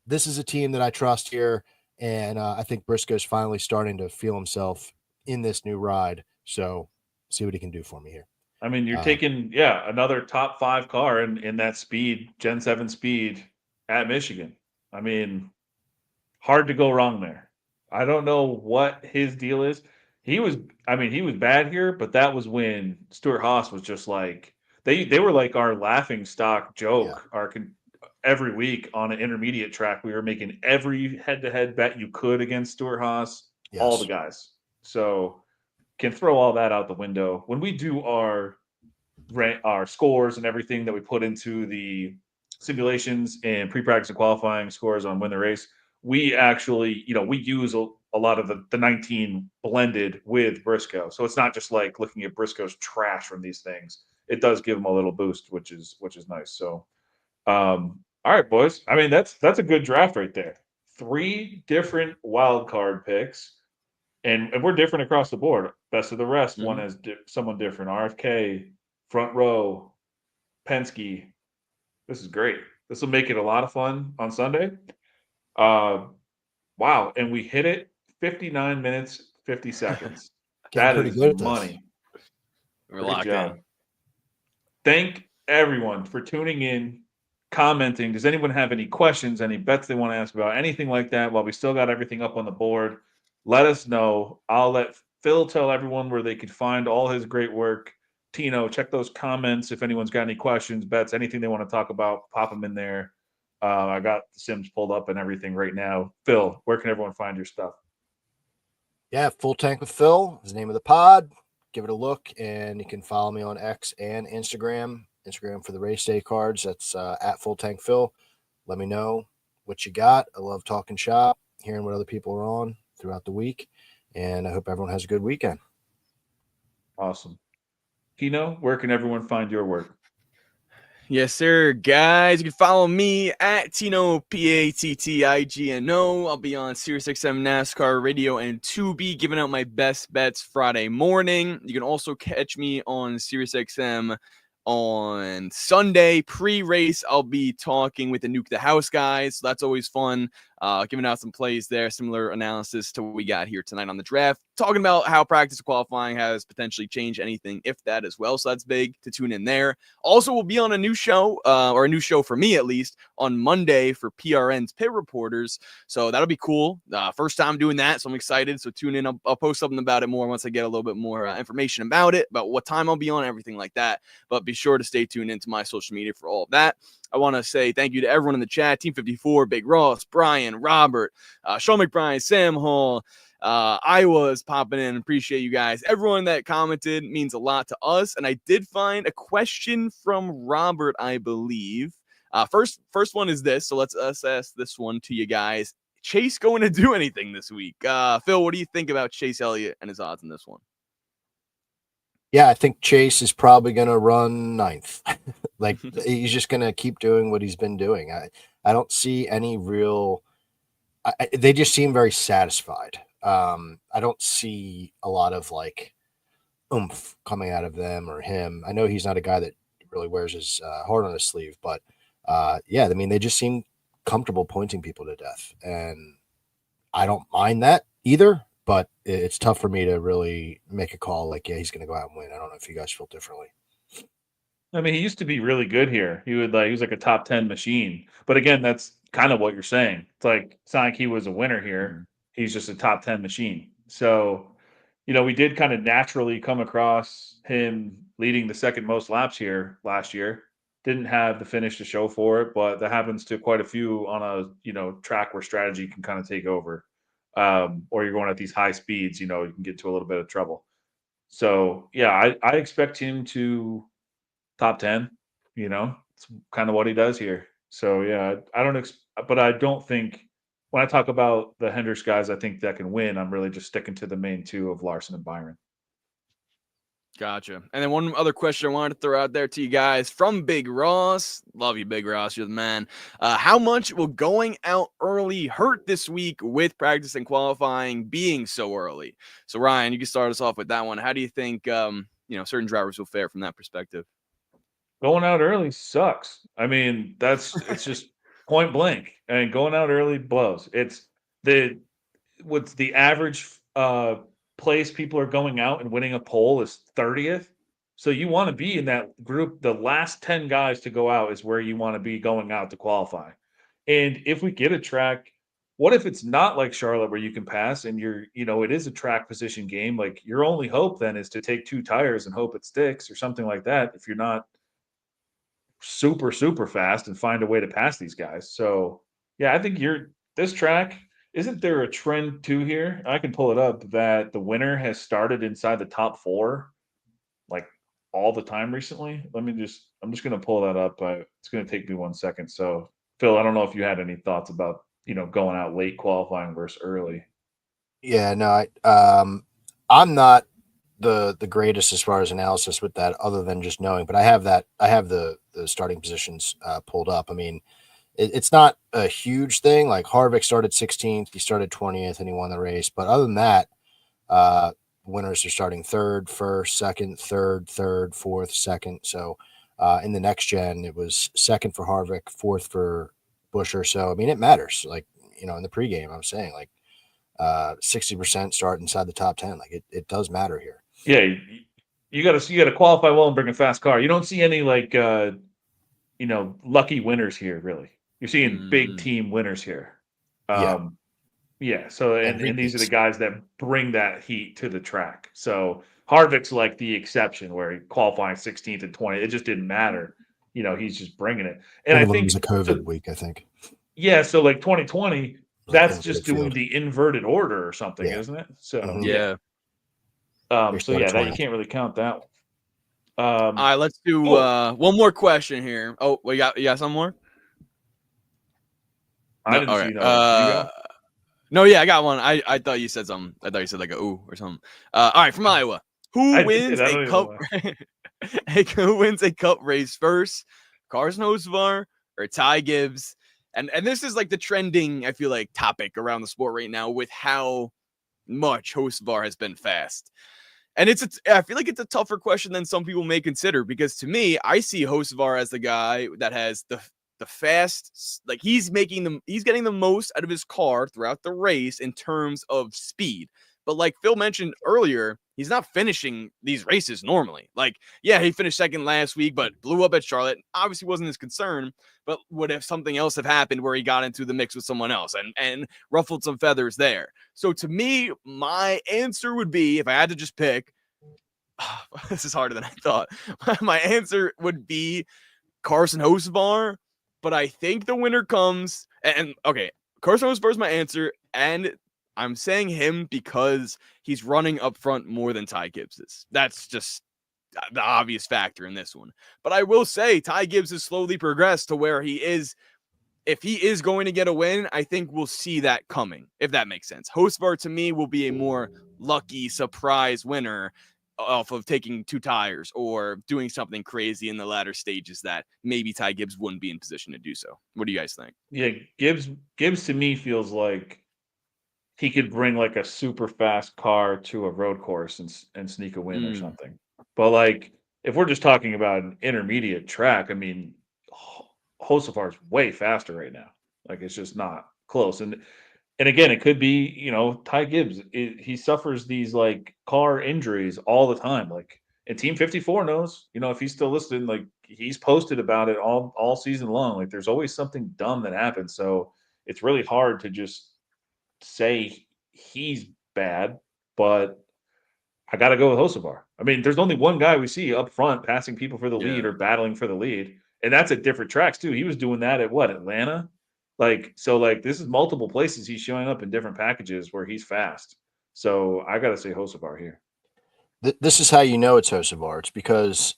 This is a team that I trust here. And I think Briscoe's finally starting to feel himself in this new ride. So see what he can do for me here. I mean, you're taking, another top 5 car in that speed, Gen 7 speed at Michigan. I mean, hard to go wrong there. I don't know what his deal is. He was bad here, but that was when Stewart-Haas was just like, they were like our laughing stock joke, every week on an intermediate track. We were making every head-to-head bet you could against Stewart-Haas, all the guys. So can throw all that out the window. When we do our scores and everything that we put into the simulations and pre-practice and qualifying scores on Win the Race, we actually, we use a lot of the 19 blended with Briscoe. So it's not just like looking at Briscoe's trash from these things. It does give him a little boost, which is nice. So all right, boys. I mean, that's a good draft right there. 3 different wild card picks, and we're different across the board. Best of the rest, one has someone different. RFK, front row, Penske. This is great. This will make it a lot of fun on Sunday. Wow, and we hit it 59 minutes, 50 seconds. That is money. We're locked in. thank everyone for tuning in, commenting. Does anyone have any questions, any bets they want to ask about, anything like that? While we still got everything up on the board, let us know. I'll let Phil tell everyone where they could find all his great work. Tino, check those comments if anyone's got any questions, bets, anything they want to talk about, pop them in there. I got the Sims pulled up and everything right now. Phil, where can everyone find your stuff? Yeah, Full Tank with Phil is the name of the pod. Give it a look, and you can follow me on X and Instagram. Instagram for the race day cards. That's at Full Tank Phil. Let me know what you got. I love talking shop, hearing what other people are on throughout the week, and I hope everyone has a good weekend. Awesome. Tino, where can everyone find your work? Yes, sir, guys. You can follow me at Tino PATTIGNO. I'll be on SiriusXM NASCAR Radio and Tubi giving out my best bets Friday morning. You can also catch me on SiriusXM on Sunday pre-race. I'll be talking with the Nuke the House guys, so that's always fun. Giving out some plays there, similar analysis to what we got here tonight on the draft, talking about how practice qualifying has potentially changed anything, if that as well. So that's big to tune in there. Also, we'll be on a new show, or a new show for me at least, on Monday for PRN's Pit Reporters. So that'll be cool. First time doing that, so I'm excited. So tune in. I'll post something about it more once I get a little bit more information about it, about what time I'll be on, everything like that. But be sure to stay tuned into my social media for all of that. I want to say thank you to everyone in the chat, Team 54, Big Ross, Brian, Robert, Sean McBride, Sam Hall, I was popping in. Appreciate you guys. Everyone that commented means a lot to us. And I did find a question from Robert, I believe. First one is this. So let's ask this one to you guys. Chase going to do anything this week? Phil, what do you think about Chase Elliott and his odds in this one? Yeah, I think Chase is probably going to run ninth. Like he's just going to keep doing what he's been doing. I don't see any real. They just seem very satisfied. I don't see a lot of like oomph coming out of them or him. I know he's not a guy that really wears his heart on his sleeve, but yeah, I mean they just seem comfortable pointing people to death, and I don't mind that either. But it's tough for me to really make a call like, yeah, he's going to go out and win. I don't know if you guys feel differently. I mean, he used to be really good here. He was like a top 10 machine. But again, that's kind of what you're saying. It's not like he was a winner here. He's just a top 10 machine. So, we did kind of naturally come across him leading the second most laps here last year. Didn't have the finish to show for it, but that happens to quite a few on a, track where strategy can kind of take over. Or you're going at these high speeds, you can get to a little bit of trouble. So, yeah, I expect him to top 10, it's kind of what he does here. So yeah, I don't, but I don't think when I talk about the Hendricks guys, I think that can win. I'm really just sticking to the main two of Larson and Byron. Gotcha. And then one other question I wanted to throw out there to you guys from Big Ross. Love you, Big Ross. You're the man. How much will going out early hurt this week with practice and qualifying being so early? So Ryan, you can start us off with that one. How do you think, certain drivers will fare from that perspective? Going out early sucks. I mean, it's just point blank. And going out early blows. It's what's the average place people are going out and winning a pole is 30th. So you want to be in that group. The last 10 guys to go out is where you want to be going out to qualify. And if we get a track, what if it's not like Charlotte where you can pass and it is a track position game? Like your only hope then is to take two tires and hope it sticks or something like that. If you're not super, super fast and find a way to pass these guys. So yeah, I think this track, isn't there a trend too here? I can pull it up that the winner has started inside the top 4 like all the time recently. I'm just going to pull that up. It's going to take me 1 second. So Phil, I don't know if you had any thoughts about, going out late qualifying versus early. Yeah, no, I'm not the greatest as far as analysis with that, other than just knowing. But I have the starting positions pulled up. I mean, it's not a huge thing. Like Harvick started 16th, he started 20th, and he won the race. But other than that, winners are starting third, first, second, third, fourth, second. So in the next gen, it was second for Harvick, fourth for Buescher. So I mean, it matters. Like in the pregame, I'm saying like 60% start inside the top 10. Like it does matter here. Yeah, you gotta qualify well and bring a fast car. You don't see any like lucky winners here, really. You're seeing big team winners here. Yeah. Yeah. So And and these are the repeats. guys that bring that heat to the track. So Harvick's like the exception where he qualifying 16th and 20th. It just didn't matter. He's just bringing it. And One I of them was think a COVID so. week, I think. Yeah. So like 2020, Like that's inverted just doing field. the inverted order or something, Yeah. isn't it? So Mhm. Yeah. They So started yeah, that you 20th. can't really count that one. All right, let's do one more question here. Oh, you got some more? I No, didn't okay. see no. You go. No, yeah, I got one. I thought you said something. I thought you said like a ooh or something. All right, from Iowa. Who I did. wins I a don't even know cup? why. Who wins a cup race first? Carson Hocevar or Ty Gibbs? And this is like the trending, I feel like, topic around the sport right now with how much Hocevar has been fast. And I feel like it's a tougher question than some people may consider, because to me, I see Hocevar as the guy that has the fast, like he's getting the most out of his car throughout the race in terms of speed. But like Phil mentioned earlier, he's not finishing these races normally. Like, yeah, he finished second last week, but blew up at Charlotte. Obviously wasn't his concern. But what if something else had happened where he got into the mix with someone else and ruffled some feathers there? So to me, my answer would be, if I had to just pick, this is harder than I thought. My answer would be Carson Hocevar, but I think the winner comes. And okay, Carson Hocevar is my answer, and I'm saying him because he's running up front more than Ty Gibbs is. That's just the obvious factor in this one. But I will say Ty Gibbs has slowly progressed to where he is. If he is going to get a win, I think we'll see that coming, if that makes sense. Hocevar to me will be a more lucky surprise winner off of taking two tires or doing something crazy in the latter stages that maybe Ty Gibbs wouldn't be in position to do so. What do you guys think? Yeah, Gibbs to me feels like he could bring like a super fast car to a road course and sneak a win or something. But like if we're just talking about an intermediate track, I mean, Hocevar's way faster right now. Like it's just not close. And again, it could be Ty Gibbs. He suffers these like car injuries all the time. Like and Team 54 knows. If he's still listening, like he's posted about it all season long. Like there's always something dumb that happens. So it's really hard to just say he's bad, but I got to go with Hocevar. I mean, there's only one guy we see up front passing people for the lead Yeah. or battling for the lead, and that's at different tracks too. He was doing that at what, Atlanta? Like, so like this is multiple places he's showing up in different packages where he's fast. So I got to say Hocevar here. This is how you know it's Hocevar. It's because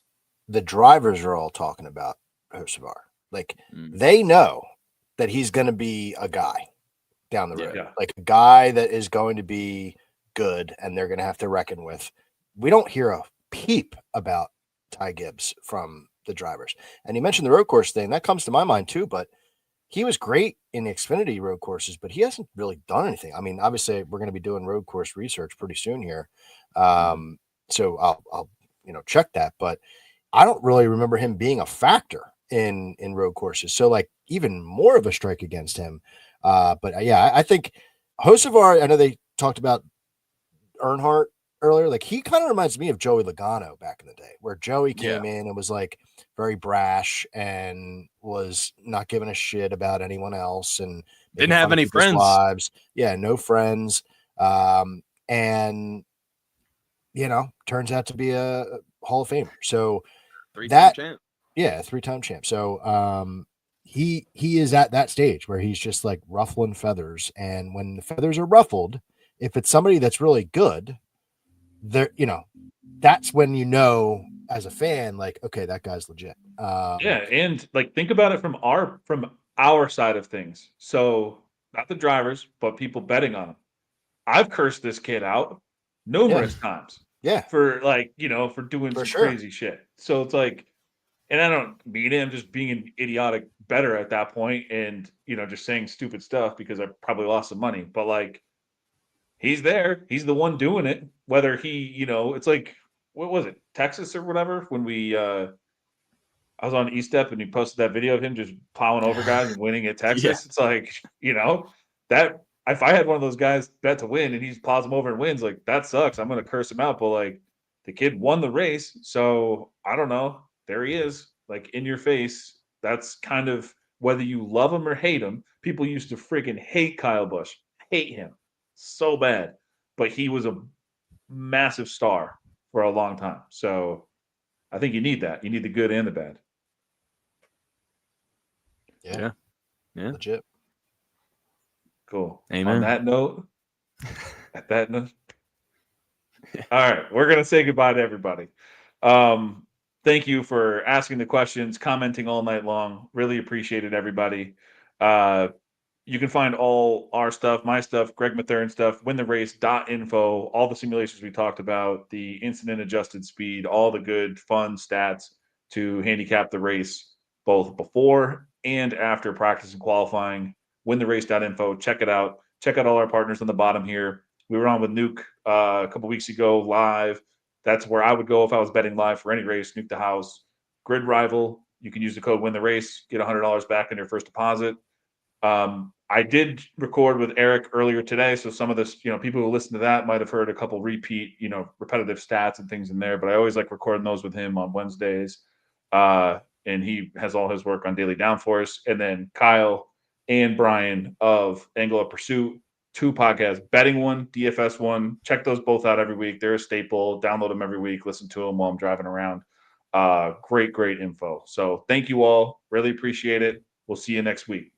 the drivers are all talking about Hocevar. Like they know that he's going to be a guy down the road, like a guy that is going to be good and they're going to have to reckon with. We don't hear a peep about Ty Gibbs from the drivers. And you mentioned the road course thing. That comes to my mind too, but he was great in the Xfinity road courses, but he hasn't really done anything. I mean, obviously we're going to be doing road course research pretty soon here. So I'll check that, but I don't really remember him being a factor in road courses. So like even more of a strike against him. But yeah, I think Hocevar, I know they talked about Earnhardt earlier. Like he kind of reminds me of Joey Logano back in the day, where Joey came in and was like very brash and was not giving a shit about anyone else and didn't have any friends. Lives. Yeah, no friends. And turns out to be a Hall of Famer. So three-time champ. Yeah, 3-time champ. So he is at that stage where he's just like ruffling feathers. And when the feathers are ruffled, if it's somebody that's really good, there, that's when as a fan, like, okay, that guy's legit. Yeah, and like think about it from our side of things. So not the drivers, but people betting on him. I've cursed this kid out numerous times. Yeah. For for doing some crazy shit. So it's like, and I don't mean it, I'm just being an idiotic better at that point and, just saying stupid stuff because I probably lost some money. But like, he's there. He's the one doing it. Whether he, it's like, what was it? Texas or whatever? When I was on E-Step and he posted that video of him just plowing over guys and winning at Texas. It's like, that if I had one of those guys bet to win and he plows him over and wins, like that sucks. I'm going to curse him out. But like, the kid won the race. So I don't know. There he is, like in your face. That's kind of whether you love him or hate him. People used to freaking hate Kyle Busch, hate him so bad, but he was a massive star for a long time. So I think you need that. You need the good and the bad. Yeah. Legit. Cool. Amen. On that note, at that note, all right, we're gonna say goodbye to everybody. Thank you for asking the questions, commenting all night long. Really appreciate it, everybody. Uh, you can find all our stuff, my stuff, Greg Mathern stuff, wintherace.info, all the simulations we talked about, the incident adjusted speed, all the good, fun stats to handicap the race, both before and after practice and qualifying. Wintherace.info. Check it out. Check out all our partners on the bottom here. We were on with Nuke a couple weeks ago live. That's where I would go if I was betting live for any race. Nuke the house. Grid Rival. You can use the code WinTheRace, get $100 back on your first deposit. I did record with Eric earlier today, so some of this, people who listen to that might have heard a couple repeat, repetitive stats and things in there. But I always like recording those with him on Wednesdays, and he has all his work on Daily Downforce. And then Kyle and Brian of Angle of Pursuit, 2 podcasts, betting one, DFS one. Check those both out every week. They're a staple. Download them every week. Listen to them while I'm driving around. Great info. So thank you all. Really appreciate it. We'll see you next week.